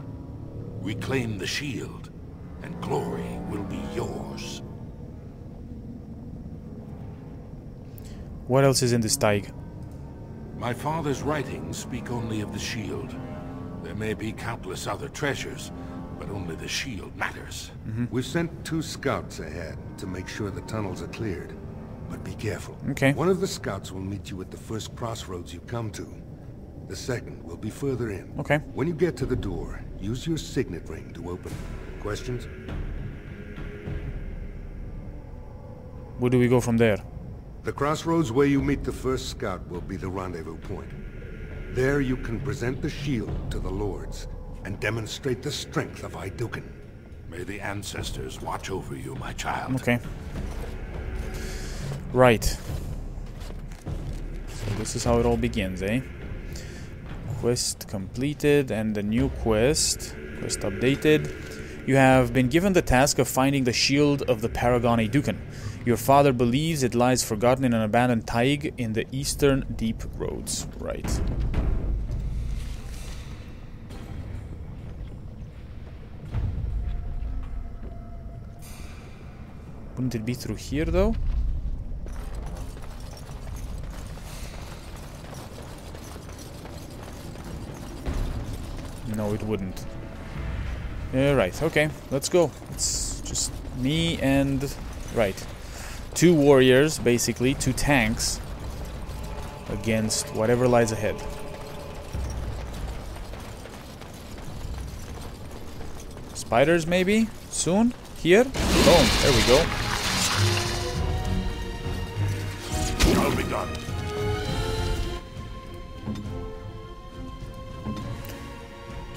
Reclaim the shield, and glory will be yours. What else is in this thaig? My father's writings speak only of the shield. There may be countless other treasures, but only the shield matters. We've sent 2 scouts ahead to make sure the tunnels are cleared. But be careful. Okay. One of the scouts will meet you at the first crossroads you come to. The second will be further in. Okay. When you get to the door, use your signet ring to open it. Questions? Where do we go from there? The crossroads where you meet the first scout will be the rendezvous point. There you can present the shield to the lords and demonstrate the strength of Idukun. May the ancestors watch over you, my child. Okay. Right. So this is how it all begins, eh? Quest completed, and the new quest updated. You have been given the task of finding the shield of the paragon Idukun. Your father believes it lies forgotten in an abandoned thaig in the eastern deep roads. Right. Wouldn't it be through here, though? No, it wouldn't. Right, okay, let's go. It's just me and... Right. 2 warriors, basically, 2 tanks against whatever lies ahead. Spiders, maybe? Soon? Here? Boom, there we go. I'll be done.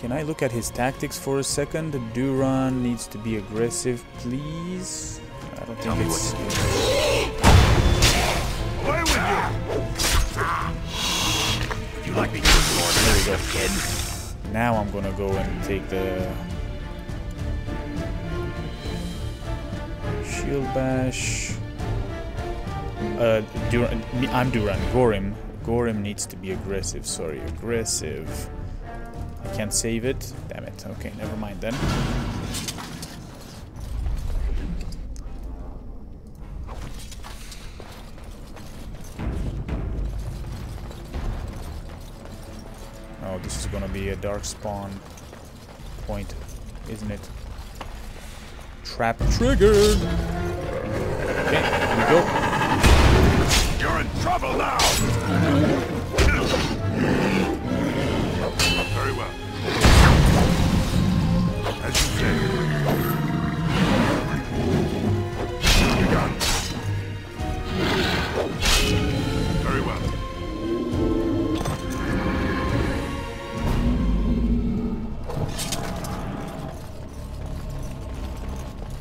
Can I look at his tactics for a second? Duran needs to be aggressive, please. I don't think it's... Away with you! Would you like me to ignore the rest of kid? Now I'm gonna go and take the... Shield bash. Duran, I'm Duran. Gorim. Gorim needs to be aggressive. Sorry, aggressive. I can't save it. Damn it. Okay, never mind then. Oh, this is gonna be a Darkspawn point, isn't it? Trap triggered! Okay, here we go. You're in trouble now! Very well. As you say. You're done. Very well.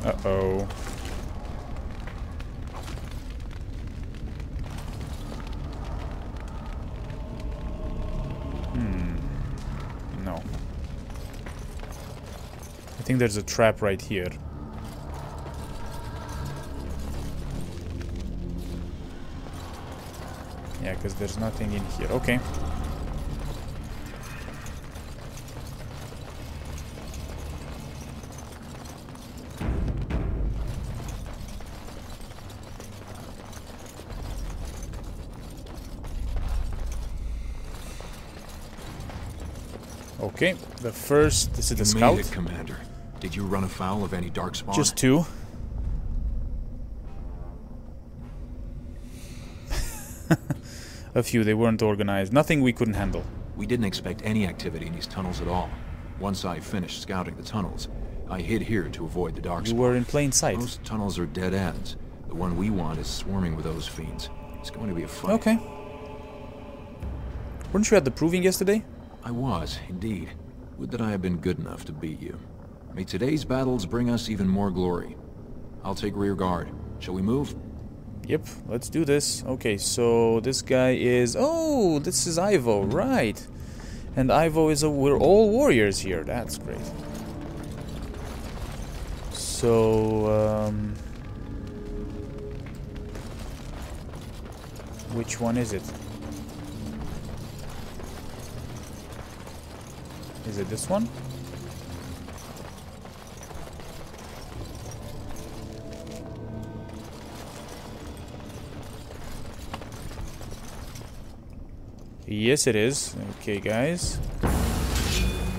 Uh-oh. No. I think there's a trap right here. Yeah, because there's nothing in here. Okay. Okay, the first... This is the scout. You made it, Commander. Did you run afoul of any Darkspawn? Just 2. A few, they weren't organized. Nothing we couldn't handle. We didn't expect any activity in these tunnels at all. Once I finished scouting the tunnels, I hid here to avoid the Darkspawn. You were in plain sight. Most tunnels are dead ends. The one we want is swarming with those fiends. It's going to be a fight. Okay. Weren't you at the proving yesterday? I was, indeed. Would that I had been good enough to beat you. May today's battles bring us even more glory. I'll take rear guard. Shall we move? Yep, let's do this. Okay, so this guy is... Oh, this is Ivo, right. And Ivo is a... We're all warriors here. That's great. So, Which one is it? Is it this one? Yes, it is. Okay, guys.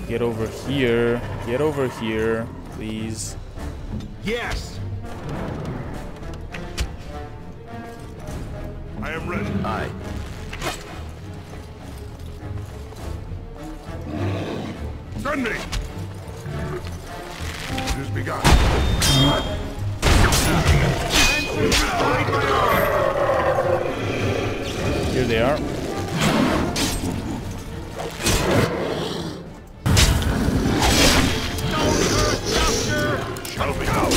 Get over here. Get over here, please. Yes! I am ready. Aye. Send me! It has begun. Here they are. Shall be out.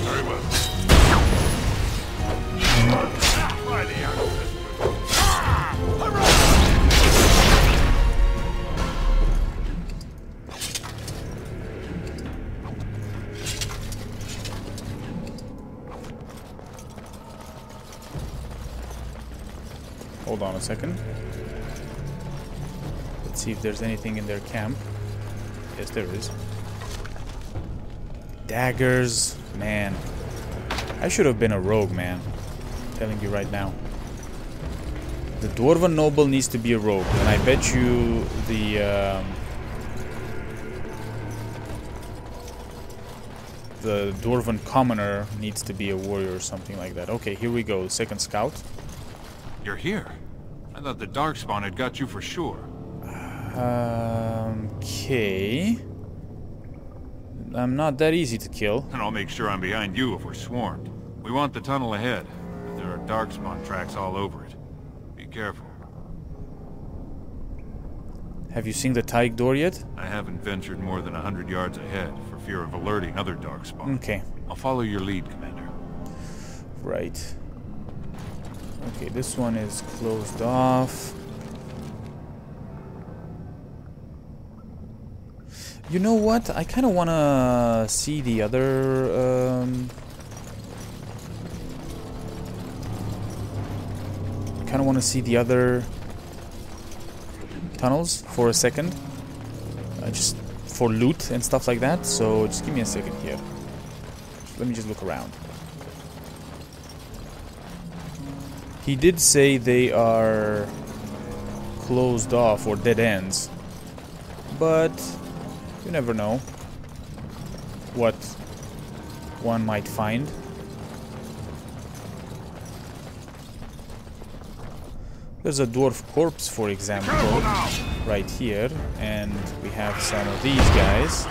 Very well. Try the arrow. Hold on a second. Let's see if there's anything in their camp. Yes, there is. Daggers. Man. I should have been a rogue, man. I'm telling you right now. The Dwarven noble needs to be a rogue. And I bet you the Dwarven commoner needs to be a warrior or something like that. Okay, here we go. Second scout. You're here. I thought the Darkspawn had got you for sure. Okay. I'm not that easy to kill. And I'll make sure I'm behind you if we're swarmed. We want the tunnel ahead, but there are Darkspawn tracks all over it. Be careful. Have you seen the Tyke door yet? I haven't ventured more than 100 yards ahead, for fear of alerting other Darkspawn. Okay. I'll follow your lead, Commander. Right. Okay, this one is closed off. You know what? I kind of want to see the other... kind of want to see the other tunnels for a second. Just for loot and stuff like that. So just give me a second here. Let me just look around. He did say they are closed off or dead ends. But you never know what one might find. There's a dwarf corpse, for example, right here, and we have some of these guys.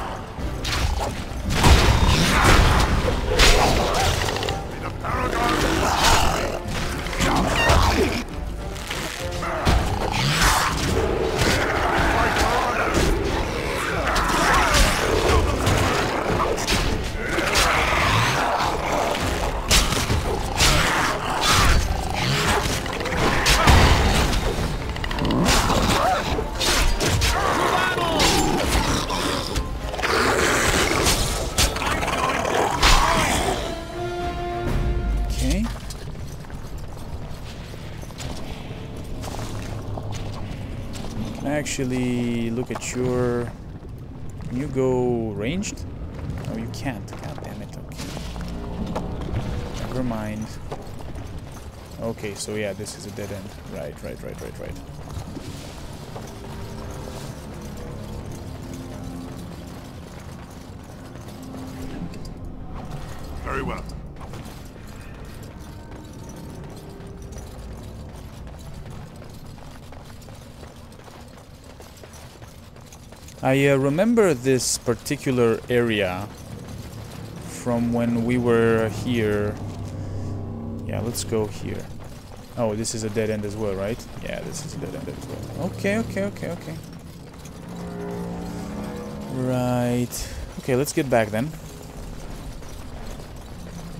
Actually, look at your... Can you go ranged? No, you can't. God damn it. Okay. Never mind. Okay, so yeah, this is a dead end. Right. Very well. I remember this particular area from when we were here. Yeah, let's go here. Oh, this is a dead end as well, right? Yeah, this is a dead end as well. Okay. Right. Okay, let's get back then.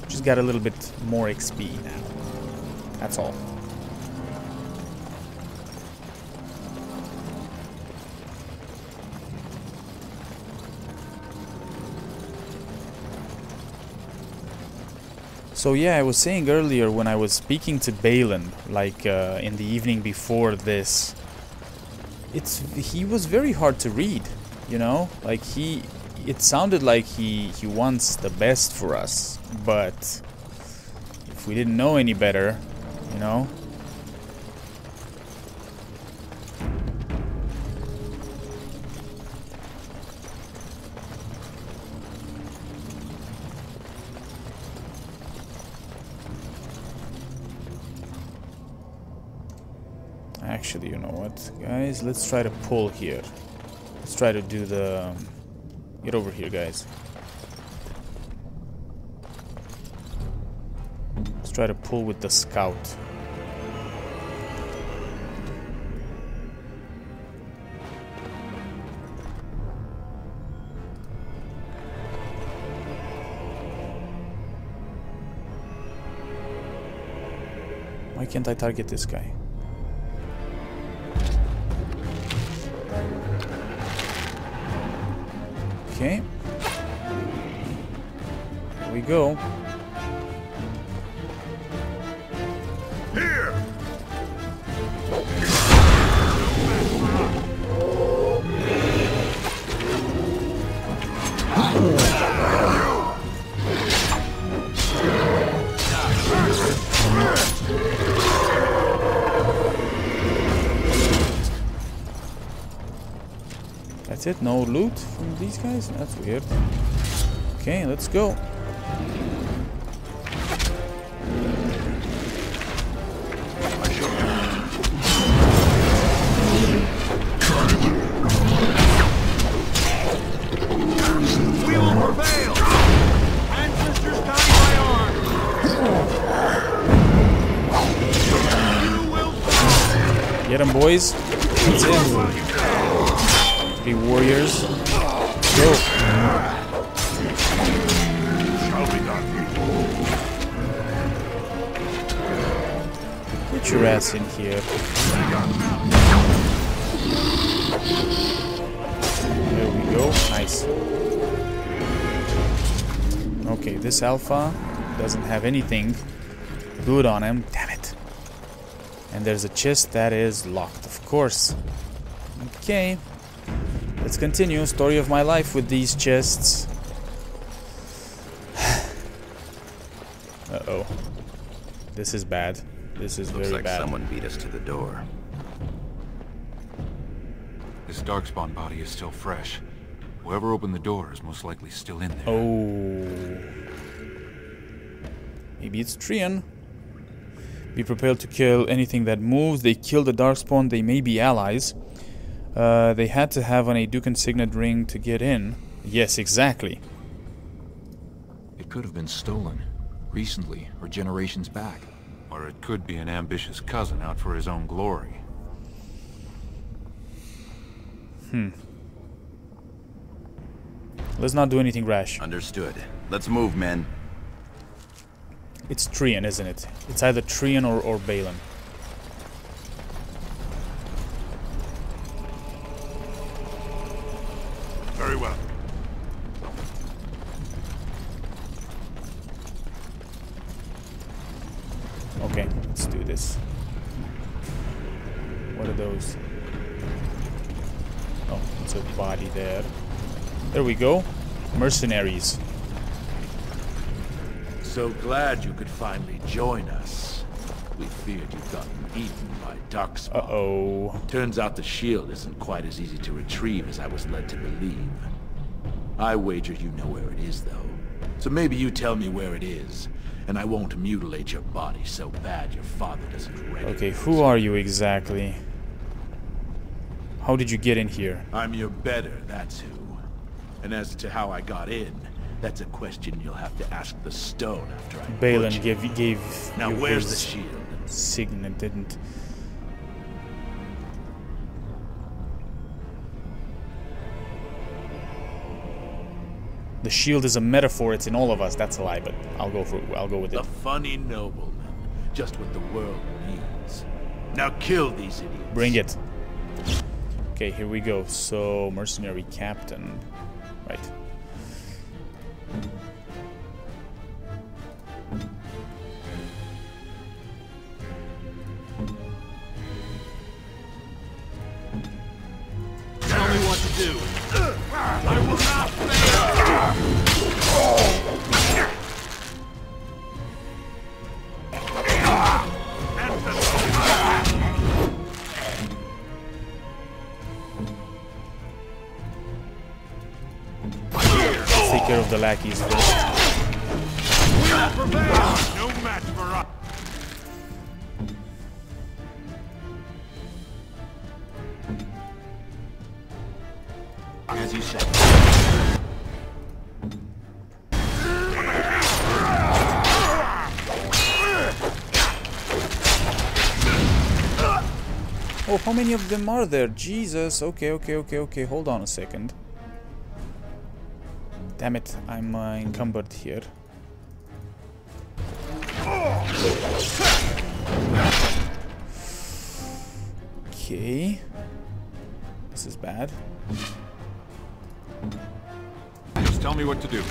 Just got a little bit more XP now. That's all. So yeah, I was saying earlier when I was speaking to Balin, like in the evening before this, he was very hard to read, you know? Like it sounded like he wants the best for us, but if we didn't know any better, you know? Actually, you know what, guys? Let's try to pull here. Let's try to do the... Get over here, guys. Let's try to pull with the scout. Why can't I target this guy? Okay. Here we go. Here! That's it? No loot from these guys? That's weird. Okay, let's go. We will prevail! Ancestors guide my arms! You will fall! Get 'em, boys. That's it. 3 warriors. Go. Shall be done. Get your ass in here. There we go. Nice. Okay, this alpha doesn't have anything good on him. Damn it. And there's a chest that is locked, of course. Okay. Let's continue. Story of my life with these chests. Uh-oh. This is bad. This is Looks very like bad. Someone beat us to the door. This Darkspawn body is still fresh. Whoever opened the door is most likely still in there. Oh. Maybe it's Trian. Be prepared to kill anything that moves. They kill the Darkspawn. They may be allies. They had to have an Aeducan signet ring to get in. Yes, exactly. It could have been stolen. Recently, or generations back. Or it could be an ambitious cousin out for his own glory. Let's not do anything rash. Understood. Let's move, men. It's Trian, isn't it? It's either Trian or Balin. Very well. Okay, let's do this. What are those? Oh, it's a body there. There we go. Mercenaries. So glad you could finally join us. We feared you'd gotten eaten by Darkspawn. Uh-oh. Turns out the shield isn't quite as easy to retrieve as I was led to believe. I wager you know where it is, though. So maybe you tell me where it is, and I won't mutilate your body so bad your father doesn't recognize. Okay, who are you exactly? How did you get in here? I'm your better, that's who. And as to how I got in, that's a question you'll have to ask the stone after I Balin butcher. gave Now you where's the his shield? signet, didn't. The shield is a metaphor, it's in all of us. That's a lie, but I'll go with it. A funny nobleman, just what the world needs. Now kill these idiots. Bring it. Okay, here we go. So, mercenary captain. Right. do. I will not fail. Let's take care of the lackeys first. No match for us. As you say. Oh, how many of them are there? Jesus. Okay. Hold on a second. Damn it, I'm encumbered here. Okay. This is bad. Just tell me what to do.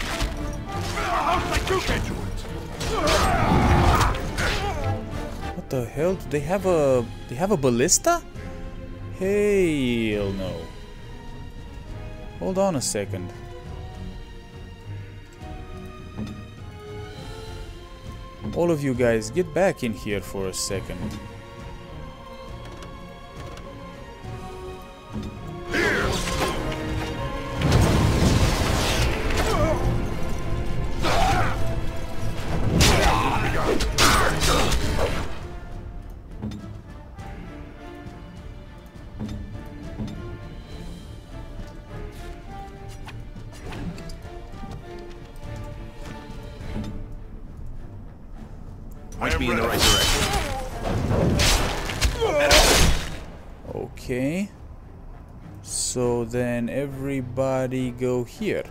What the hell? Do they have a ballista? Hell no. Hold on a second. All of you guys, get back in here for a second. Point me in the right direction. Okay. So then everybody go here.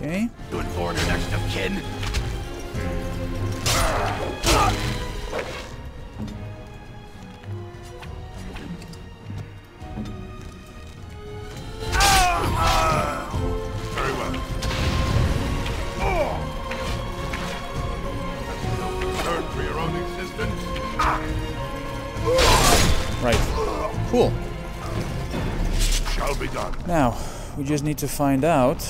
Okay. Good lord, next of kin. Very well. Concern for your own existence. Right. Cool. Shall be done. Now, we just need to find out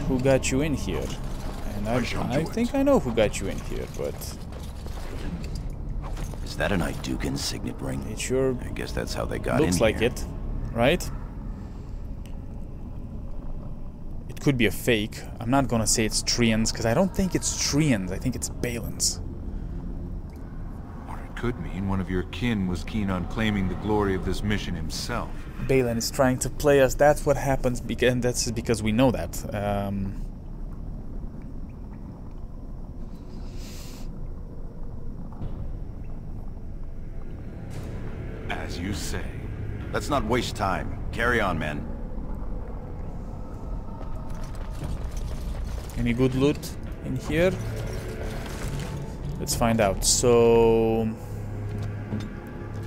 who got you in here. And I think I know who got you in here, but... Is that an Idukan signet ring? It sure... I guess that's how they got in here. Looks like it, right? It could be a fake. I'm not gonna say it's Treants, because I don't think it's Treants. I think it's Balin's. Or it could mean one of your kin was keen on claiming the glory of this mission himself. Balin is trying to play us. That's what happens, and that's because we know that. As you say. Let's not waste time. Carry on, men. Any good loot in here? Let's find out. So,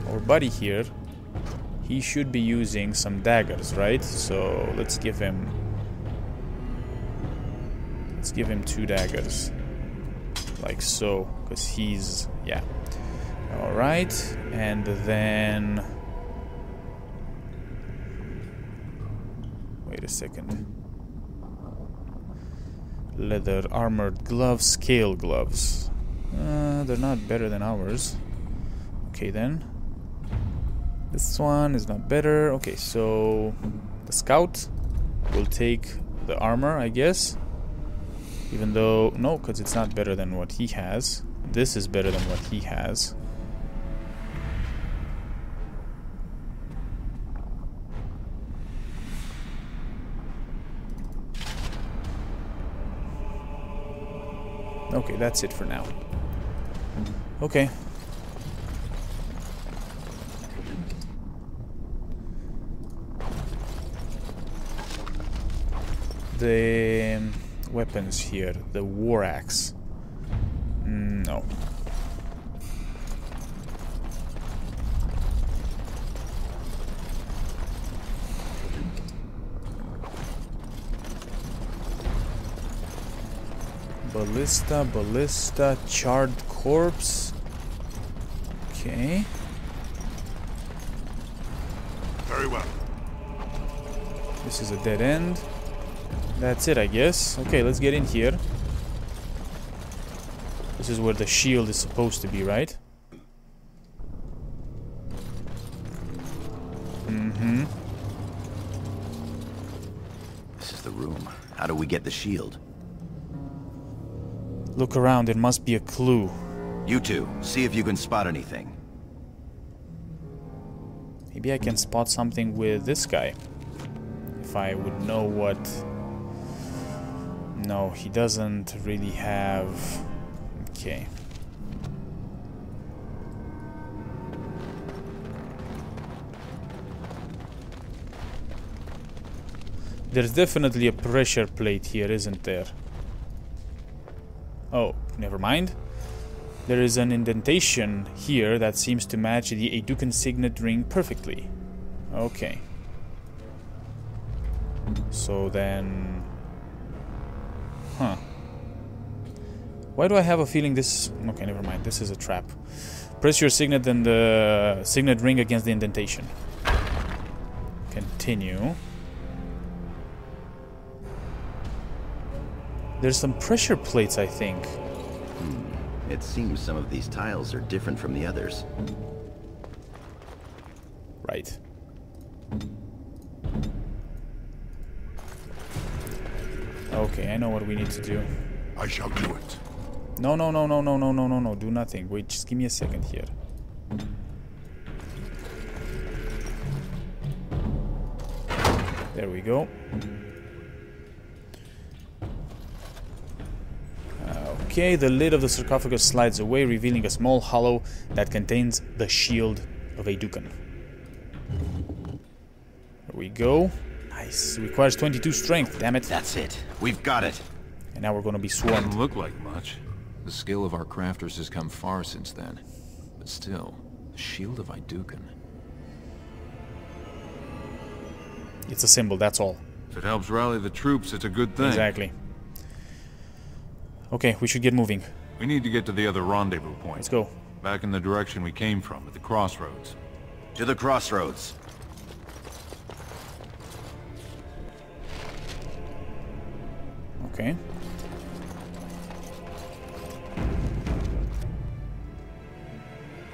our buddy here, he should be using some daggers, right? So let's give him 2 daggers, like so, because he's, yeah. All right, and then wait a second. Leather armored gloves, scale gloves. They're not better than ours. Okay then. This one is not better. Okay, so the scout will take the armor, I guess. Even though, no, because it's not better than what he has. This is better than what he has. Okay, that's it for now. Okay. The weapons here, the war axe. No. Ballista, charred corpse. Okay. Very well. This is a dead end. That's it, I guess. Okay, let's get in here. This is where the shield is supposed to be, right? Mm-hmm. This is the room. How do we get the shield? Look around, there must be a clue. You two, see if you can spot anything. Maybe I can spot something with this guy. If I would know what... No, he doesn't really have... Okay. There's definitely a pressure plate here, isn't there? Oh, never mind. There is an indentation here that seems to match the Aeducan signet ring perfectly. Okay. So then... Huh. Why do I have a feeling this... Okay, never mind. This is a trap. Press your signet and the signet ring against the indentation. Continue. There's some pressure plates, I think. It seems some of these tiles are different from the others. Right. Okay, I know what we need to do. I shall do it. No, do nothing. Wait, just give me a second here. There we go. Okay, the lid of the sarcophagus slides away, revealing a small hollow that contains the shield of Aeducan. There we go. Nice. Requires 22 strength, damn it. That's it. We've got it. And now we're gonna be swarmed. Doesn't look like much. The skill of our crafters has come far since then. But still, the shield of Aeducan. It's a symbol, that's all. If it helps rally the troops, it's a good thing. Exactly. Okay, we should get moving. We need to get to the other rendezvous point. Let's go. Back in the direction we came from, at the crossroads. To the crossroads. Okay.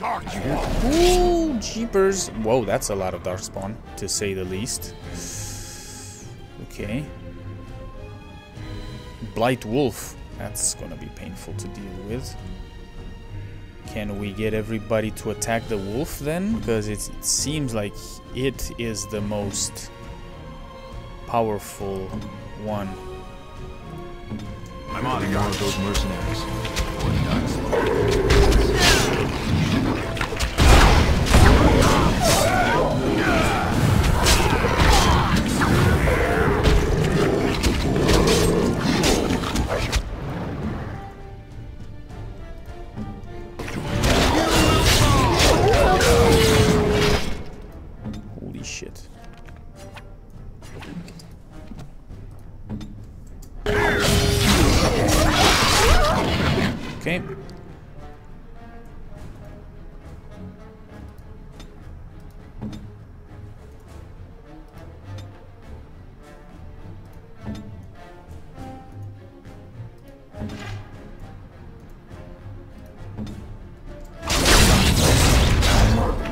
Darkspawn. Ooh, jeepers. Whoa, that's a lot of Darkspawn, to say the least. Okay. Blight Wolf. That's gonna be painful to deal with. Can we get everybody to attack the wolf then? Because it seems like it is the most powerful one. I'm on more of those mercenaries. Holy shit. Okay.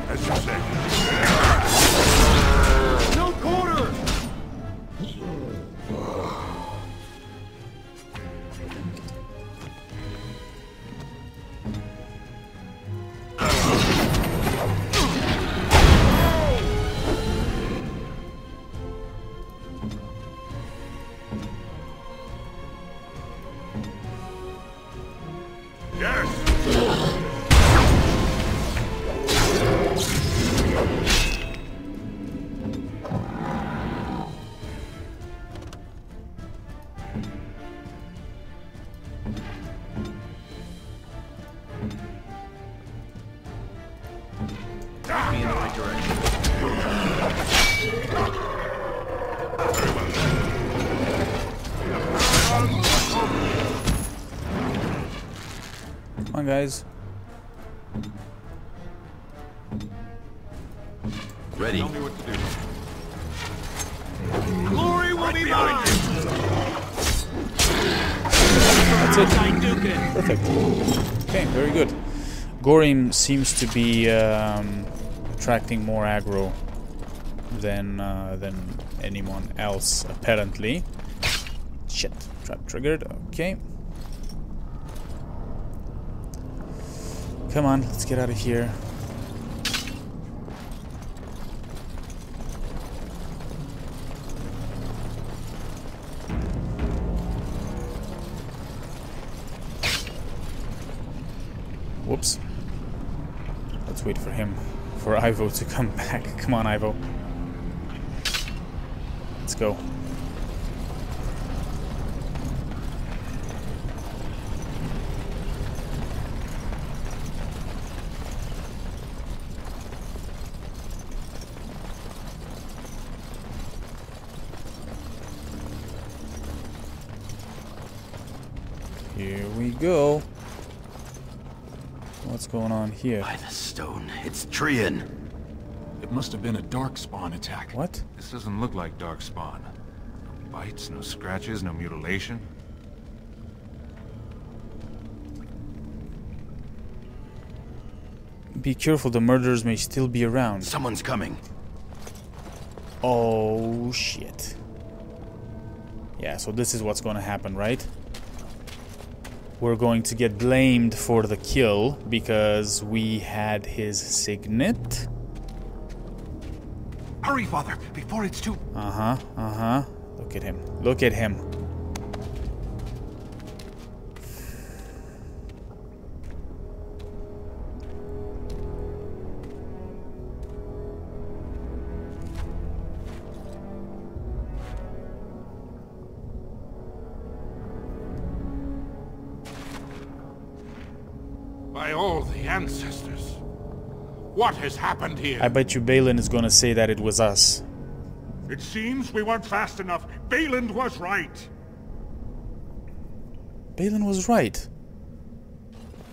As you say. No quarter! on, guys. Ready. Tell me what to do. Glory will be mine! That's it. Perfect. Okay, very good. Gorim seems to be attracting more aggro than anyone else, apparently. Shit. Trap triggered. Okay. Come on, let's get out of here. Whoops. Let's wait for him, for Ivo to come back. Come on, Ivo. Let's go. Here we go. What's going on here? By the stone, it's Trian. It must have been a Darkspawn attack. What? This doesn't look like Darkspawn. No bites, no scratches, no mutilation. Be careful, the murderers may still be around. Someone's coming. Oh, shit. Yeah, so this is what's going to happen, right? We're going to get blamed for the kill because we had his signet. Hurry, Father, before it's too... Uh-huh. Look at him. Look at him. By all the ancestors. What has happened here? I bet you Balin is gonna say that it was us. It seems we weren't fast enough. Balin was right. Balin was right.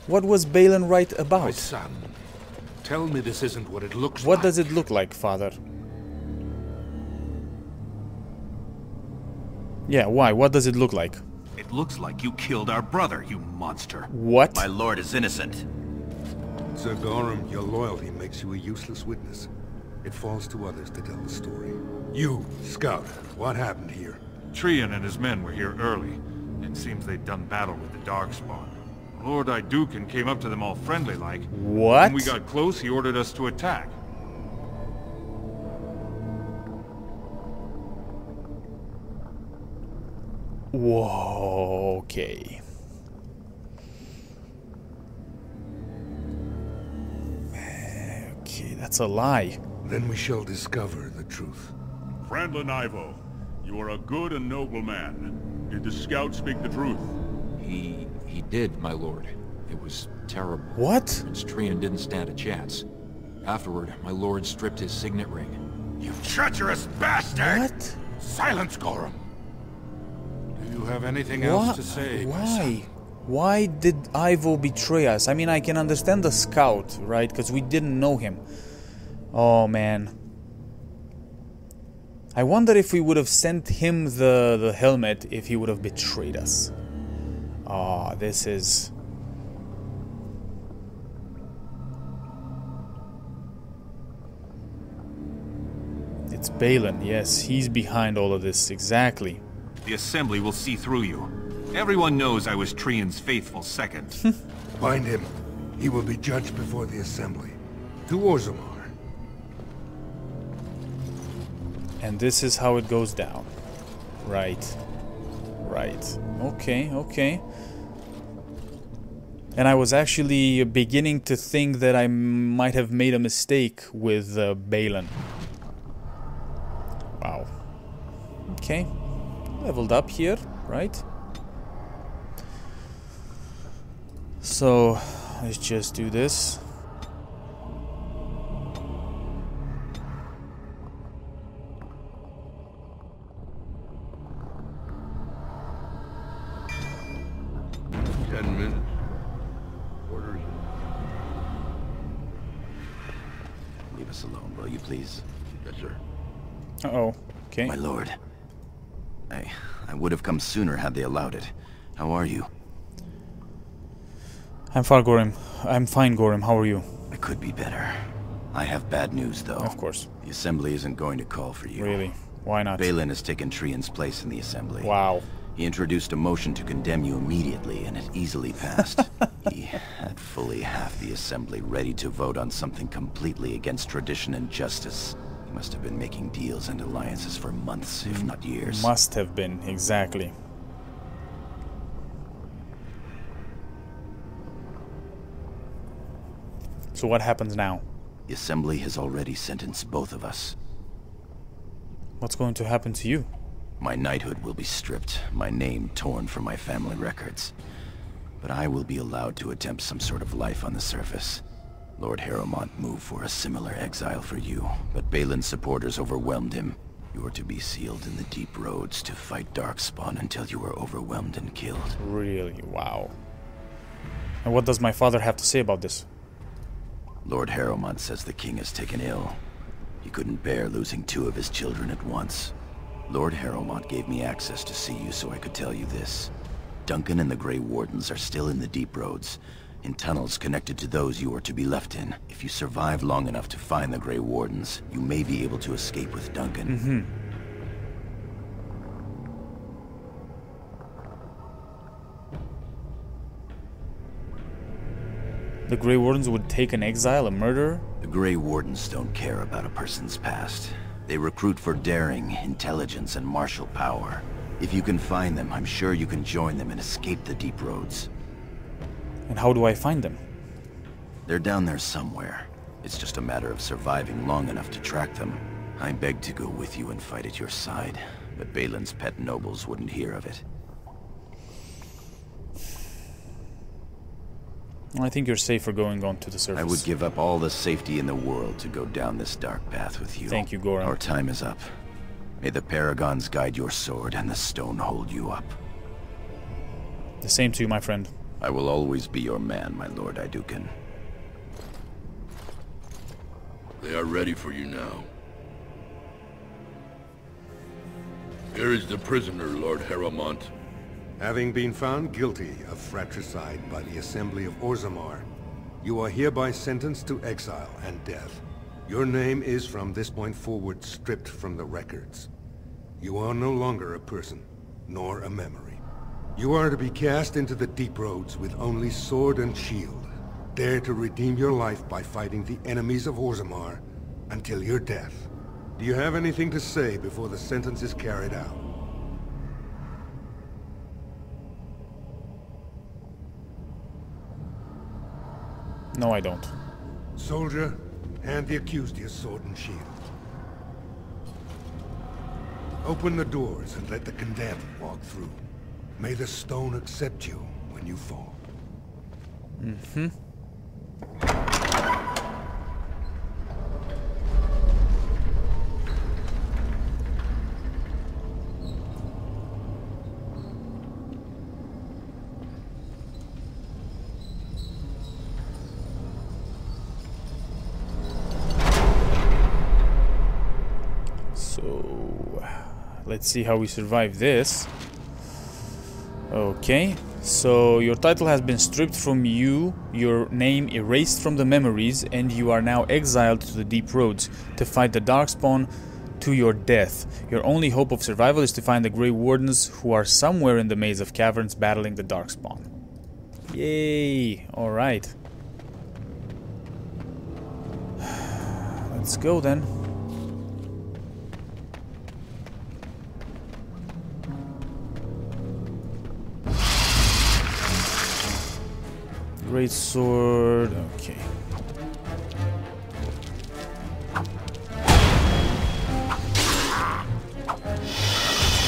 What was Balin right about? My son, tell me this isn't what it looks like. What does it look like, Father? Yeah, why? What does it look like? It looks like you killed our brother, you monster. What? My lord is innocent. Sir Gorim, your loyalty makes you a useless witness. It falls to others to tell the story. You, Scout, what happened here? Trian and his men were here early. It seems they'd done battle with the Darkspawn. Lord Iduken came up to them all friendly-like. What? When we got close, he ordered us to attack. Whoa, okay. Okay, that's a lie. Then we shall discover the truth. Frandlin Ivo, you are a good and noble man. Did the scout speak the truth? He did, my lord. It was terrible. What? Prince Trian didn't stand a chance. Afterward, my lord stripped his signet ring. You treacherous bastard! What? Silence, Gorim! Do you have anything else to say, my son? Why? Why did Ivo betray us? I mean, I can understand the scout, right? Because we didn't know him. Oh, man. I wonder if we would have sent him the helmet if he would have betrayed us. Oh, this is... It's Balin, yes. He's behind all of this, exactly. The Assembly will see through you. Everyone knows I was Trian's faithful second. Find him. He will be judged before the Assembly. To Orzammar. And this is how it goes down. Right. Right. Okay, okay. And I was actually beginning to think that I might have made a mistake with Balin. Wow. Okay. Leveled up here, right? So, let's just do this. you please? Yes, sir. Uh-oh. Okay. My lord. I would have come sooner had they allowed it. How are you? I'm fine, Gorim. I'm fine, Gorim. How are you? I could be better. I have bad news, though. Of course. The Assembly isn't going to call for you. Really? Why not? Balin has taken Trian's place in the Assembly. Wow. He introduced a motion to condemn you immediately, and it easily passed. He had fully half the Assembly ready to vote on something completely against tradition and justice. He must have been making deals and alliances for months, if not years. Must have been, exactly. So what happens now? The Assembly has already sentenced both of us. What's going to happen to you? My knighthood will be stripped, my name torn from my family records. But I will be allowed to attempt some sort of life on the surface. Lord Harrowmont moved for a similar exile for you, but Balin's supporters overwhelmed him. You are to be sealed in the deep roads to fight Darkspawn until you are overwhelmed and killed. Really? Wow. And what does my father have to say about this? Lord Harrowmont says the king is taken ill. He couldn't bear losing 2 of his children at once. Lord Harrowmont gave me access to see you so I could tell you this. Duncan and the Grey Wardens are still in the deep roads, in tunnels connected to those you are to be left in. If you survive long enough to find the Grey Wardens, you may be able to escape with Duncan. The Grey Wardens would take an exile, a murderer? The Grey Wardens don't care about a person's past. They recruit for daring, intelligence, and martial power. If you can find them, I'm sure you can join them and escape the deep roads. And how do I find them? They're down there somewhere. It's just a matter of surviving long enough to track them. I begged to go with you and fight at your side, but Balin's pet nobles wouldn't hear of it. I think you're safer going on to the surface. I would give up all the safety in the world to go down this dark path with you. Thank you, Goran. Our time is up. May the paragons guide your sword and the stone hold you up. The same to you, my friend. I will always be your man, my Lord Iduken. They are ready for you now. Here is the prisoner, Lord Harrowmont. Having been found guilty of fratricide by the Assembly of Orzammar, you are hereby sentenced to exile and death. Your name is from this point forward stripped from the records. You are no longer a person, nor a memory. You are to be cast into the deep roads with only sword and shield. Dare to redeem your life by fighting the enemies of Orzammar until your death. Do you have anything to say before the sentence is carried out? No, I don't. Soldier, hand the accused your sword and shield. Open the doors and let the condemned walk through. May the stone accept you when you fall. Let's see how we survive this. Okay, so your title has been stripped from you, your name erased from the memories, and you are now exiled to the deep roads to fight the Darkspawn to your death. Your only hope of survival is to find the Grey Wardens, who are somewhere in the maze of caverns battling the Darkspawn. Yay! Alright. Let's go then. Great sword, okay.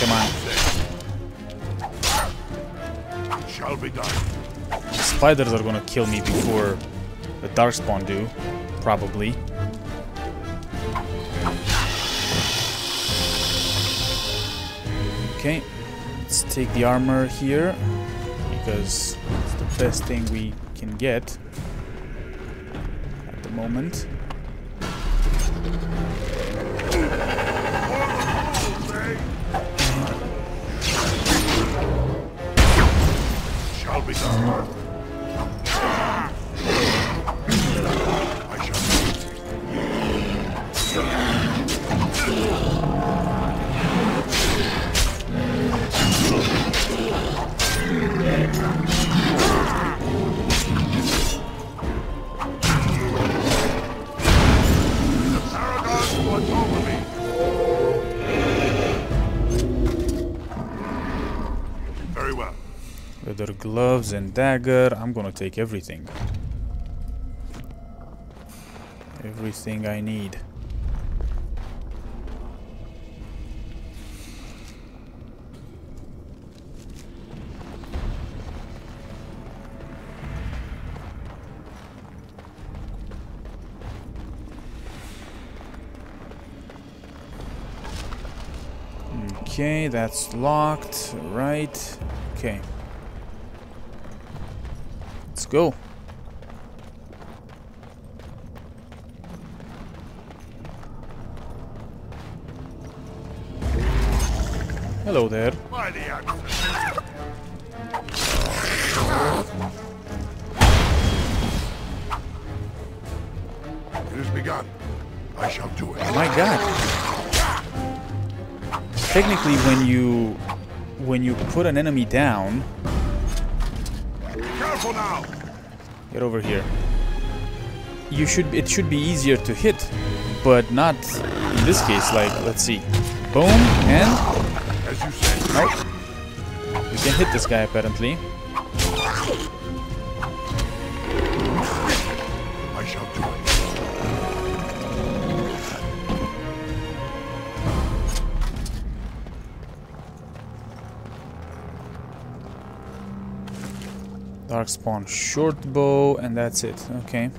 Come on. Shall be done. The spiders are gonna kill me before the Darkspawn do, probably. Okay, let's take the armor here, because it's the best thing we can get at the moment. Leather gloves and dagger. I'm gonna take everything. Everything I need. Okay, that's locked. Right. Okay. Let's go. Hello there. It has begun. I shall do it. Oh my god. Technically, when you put an enemy down, careful now. Get over here. It should be easier to hit, but not in this case. Like, let's see. Boom and as you said. Nope. We can hit this guy apparently. I shall do it. Darkspawn short bow, and that's it. Okay.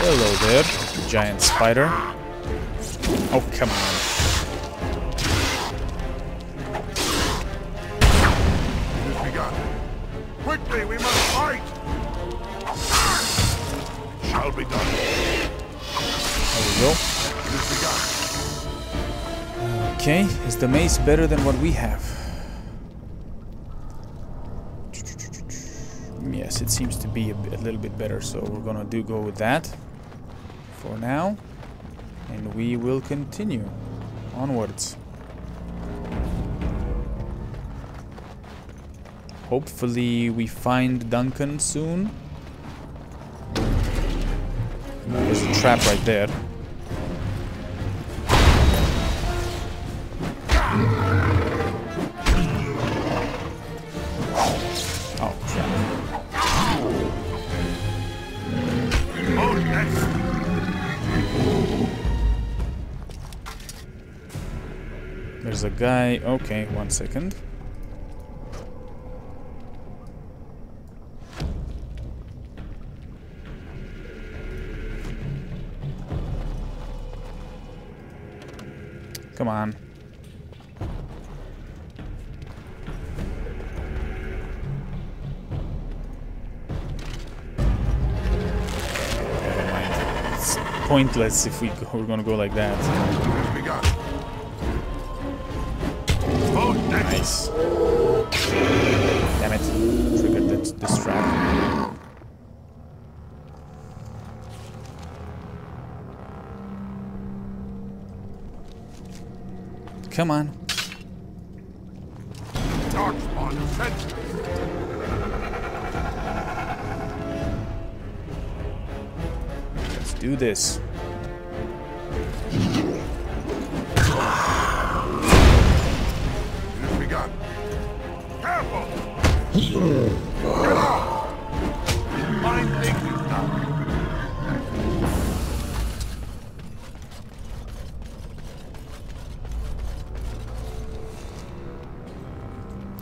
Hello there, giant spider. Oh, come on. It has begun. Quickly, we must fight. It shall be done. There we go. It has begun. Okay, is the mace better than what we have? Yes, it seems to be a little bit better, so we're gonna go with that for now, and we will continue onwards. Hopefully we find Duncan soon. There's a trap right there. Oh, crap. There's a guy. Okay, 1 second. Come on. Never mind. It's pointless if we're gonna go like that. Nice. Damn it. Triggered this trap. Come on. Darkspawn sent. Let's do this. Careful! Get off! Fine thing you've done.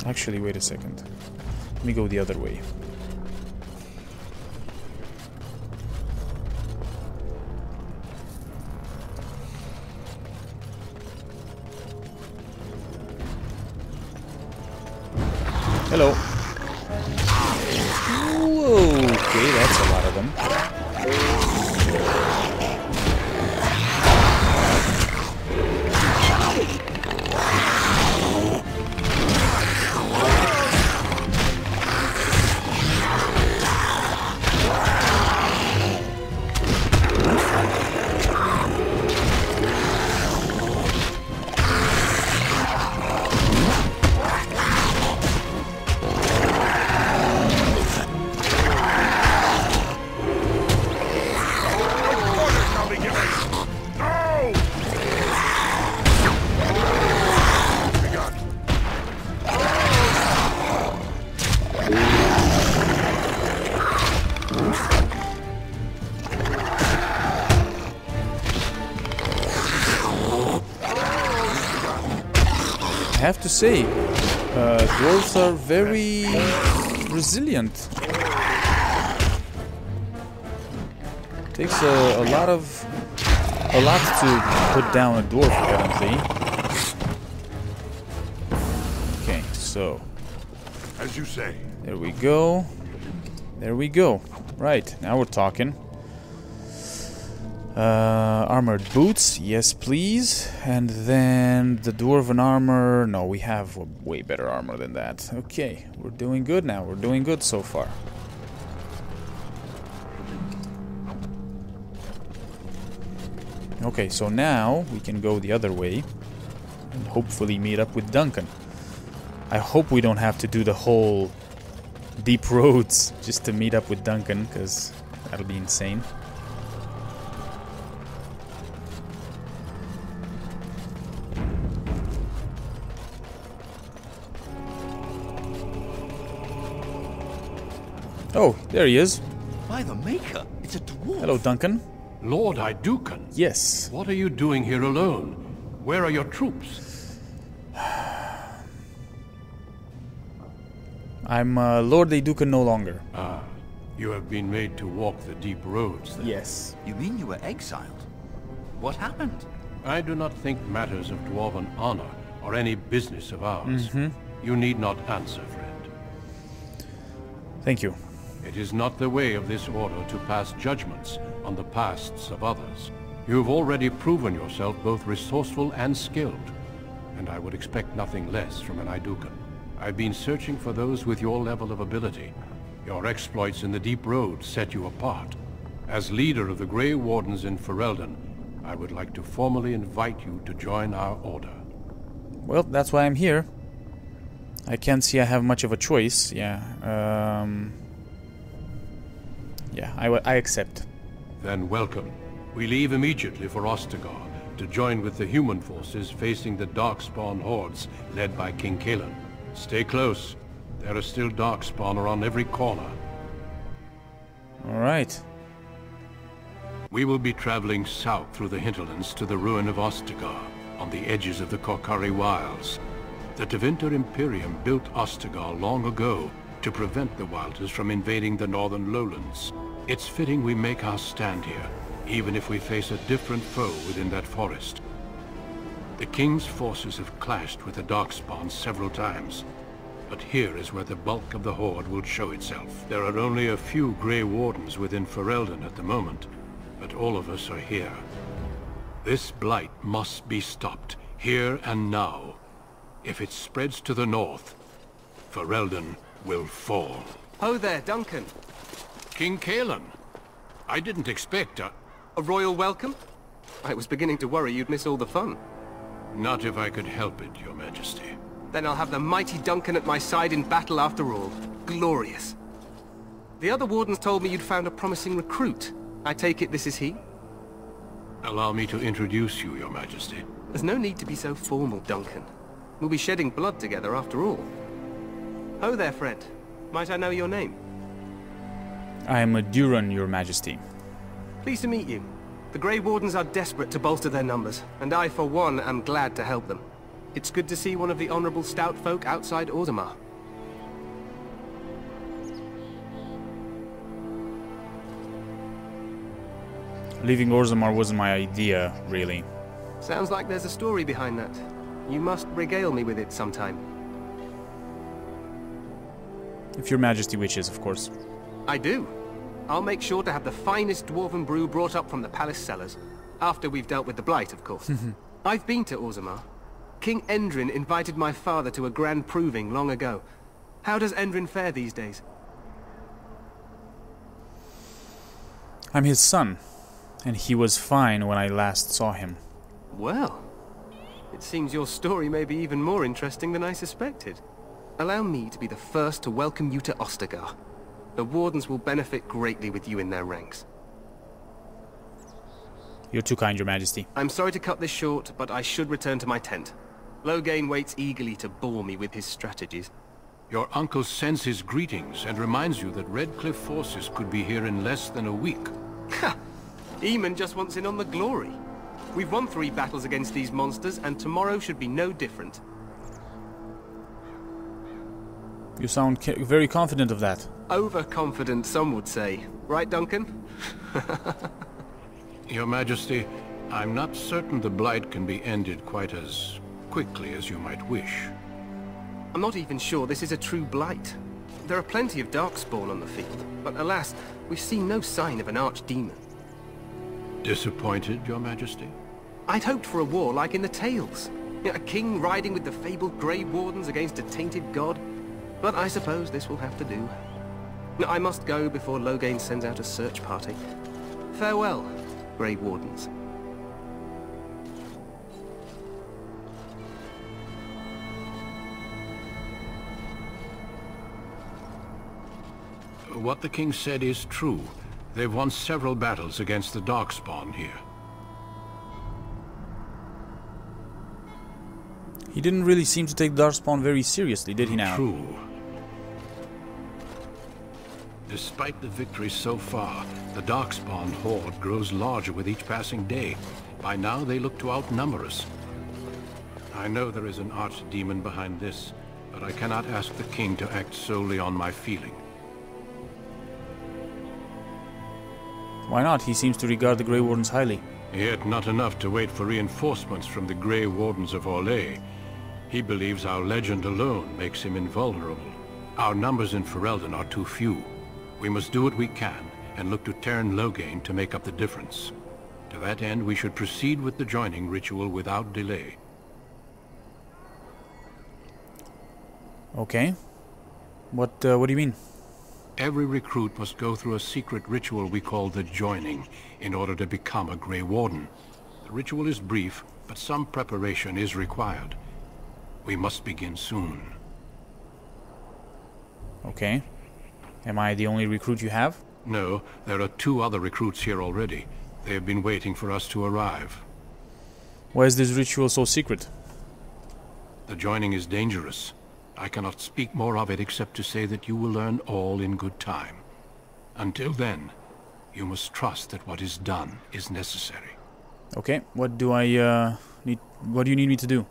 Actually, wait a second. Let me go the other way. Hello. Whoa, okay, that's a lot of them. have to say, dwarves are very resilient. Takes a lot to put down a dwarf, apparently. Okay, so as you say. There we go. There we go. Right, now we're talking. Armored boots, yes please. And then the dwarven armor. No, we have way better armor than that. Okay, we're doing good now. We're doing good so far. Okay, so now we can go the other way and hopefully meet up with Duncan. I hope we don't have to do the whole deep roads just to meet up with Duncan, because that'll be insane. Oh, there he is. By the Maker, it's a dwarf. Hello, Duncan. Lord Idukan? Yes. What are you doing here alone? Where are your troops? I'm Lord Idukan no longer. Ah, you have been made to walk the deep roads then. Yes. You mean you were exiled? What happened? I do not think matters of dwarven honor are any business of ours. Mm-hmm. You need not answer, friend. Thank you. It is not the way of this order to pass judgments on the pasts of others. You have already proven yourself both resourceful and skilled, and I would expect nothing less from an Idukan. I've been searching for those with your level of ability. Your exploits in the Deep Road set you apart. As leader of the Grey Wardens in Ferelden, I would like to formally invite you to join our order. Well, that's why I'm here. I can't see I have much of a choice. Yeah, I accept. Then welcome. We leave immediately for Ostagar to join with the human forces facing the Darkspawn hordes led by King Kaelan. Stay close. There are still Darkspawn around every corner. Alright. We will be traveling south through the hinterlands to the ruin of Ostagar, on the edges of the Korkari Wilds. The Tevinter Imperium built Ostagar long ago to prevent the Wilders from invading the northern lowlands. It's fitting we make our stand here, even if we face a different foe within that forest. The King's forces have clashed with the Darkspawn several times, but here is where the bulk of the Horde will show itself. There are only a few Grey Wardens within Ferelden at the moment, but all of us are here. This Blight must be stopped, here and now. If it spreads to the north, Ferelden will fall. Ho there, Duncan. King Kaelan. I didn't expect a royal welcome? I was beginning to worry you'd miss all the fun. Not if I could help it, Your Majesty. Then I'll have the mighty Duncan at my side in battle after all. Glorious. The other wardens told me you'd found a promising recruit. I take it this is he? Allow me to introduce you, Your Majesty. There's no need to be so formal, Duncan. We'll be shedding blood together after all. Ho there, friend. Might I know your name? I am a Duran, Your Majesty. Pleased to meet you. The Grey Wardens are desperate to bolster their numbers, and I, for one, am glad to help them. It's good to see one of the honorable stout folk outside Orzammar. Leaving Orzammar wasn't my idea, really. Sounds like there's a story behind that. You must regale me with it sometime. If Your Majesty wishes, of course. I do. I'll make sure to have the finest dwarven brew brought up from the palace cellars. After we've dealt with the Blight, of course. I've been to Orzammar. King Endrin invited my father to a grand proving long ago. How does Endrin fare these days? I'm his son, and he was fine when I last saw him. Well, it seems your story may be even more interesting than I suspected. Allow me to be the first to welcome you to Ostagar. The Wardens will benefit greatly with you in their ranks. You're too kind, Your Majesty. I'm sorry to cut this short, but I should return to my tent. Loghain waits eagerly to bore me with his strategies. Your uncle sends his greetings and reminds you that Redcliffe forces could be here in less than a week. Ha! Eamon just wants in on the glory. We've won 3 battles against these monsters, and tomorrow should be no different. You sound very confident of that. Overconfident, some would say. Right, Duncan? Your Majesty, I'm not certain the Blight can be ended quite as quickly as you might wish. I'm not even sure this is a true Blight. There are plenty of Darkspawn on the field, but alas, we've seen no sign of an Archdemon. Disappointed, Your Majesty? I'd hoped for a war like in the tales. A king riding with the fabled Grey Wardens against a tainted god. But I suppose this will have to do. I must go before Loghain sends out a search party. Farewell, Grey Wardens. What the king said is true. They've won several battles against the Darkspawn here. He didn't really seem to take Darkspawn very seriously, did he now? True. Despite the victories so far, the Darkspawn horde grows larger with each passing day. By now, they look to outnumber us. I know there is an archdemon behind this, but I cannot ask the king to act solely on my feeling. Why not? He seems to regard the Grey Wardens highly. Yet not enough to wait for reinforcements from the Grey Wardens of Orlais. He believes our legend alone makes him invulnerable. Our numbers in Ferelden are too few. We must do what we can, and look to Teyrn Loghain to make up the difference. To that end, we should proceed with the joining ritual without delay. Okay. What do you mean? Every recruit must go through a secret ritual we call the joining, in order to become a Grey Warden. The ritual is brief, but some preparation is required. We must begin soon. Okay. Am I the only recruit you have? No, there are 2 other recruits here already. They have been waiting for us to arrive. Why is this ritual so secret? The joining is dangerous. I cannot speak more of it except to say that you will learn all in good time. Until then, you must trust that what is done is necessary. Okay, what do I need? What do you need me to do?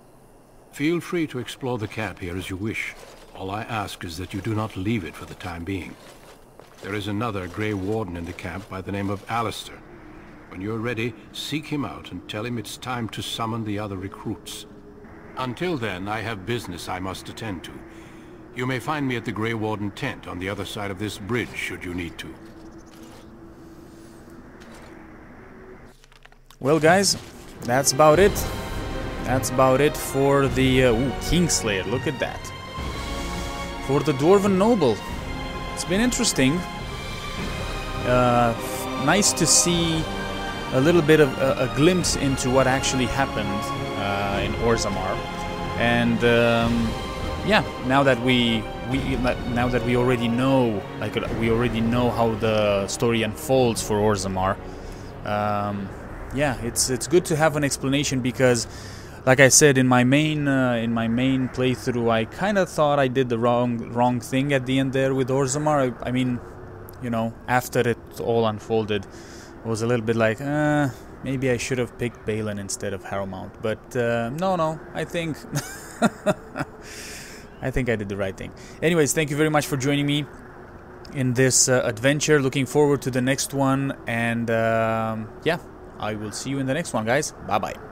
Feel free to explore the camp here as you wish. All I ask is that you do not leave it for the time being. There is another Grey Warden in the camp by the name of Alistair. When you're ready, seek him out and tell him it's time to summon the other recruits. Until then, I have business I must attend to. You may find me at the Grey Warden tent on the other side of this bridge, should you need to. Well, guys, that's about it. That's about it for the... Kingslayer, look at that. For the Dwarven Noble. It's been interesting. Nice to see a little bit of a glimpse into what actually happened in Orzammar. And yeah, now that we already know, like, we already know how the story unfolds for Orzammar. Yeah, it's good to have an explanation, because, like I said, in my main playthrough, I kind of thought I did the wrong thing at the end there with Orzammar. I mean, you know, after it all unfolded, I was a little bit like, maybe I should have picked Balin instead of Harrowmount. But no, I think I think I did the right thing. Anyways, thank you very much for joining me in this adventure. Looking forward to the next one, and yeah, I will see you in the next one, guys. Bye bye.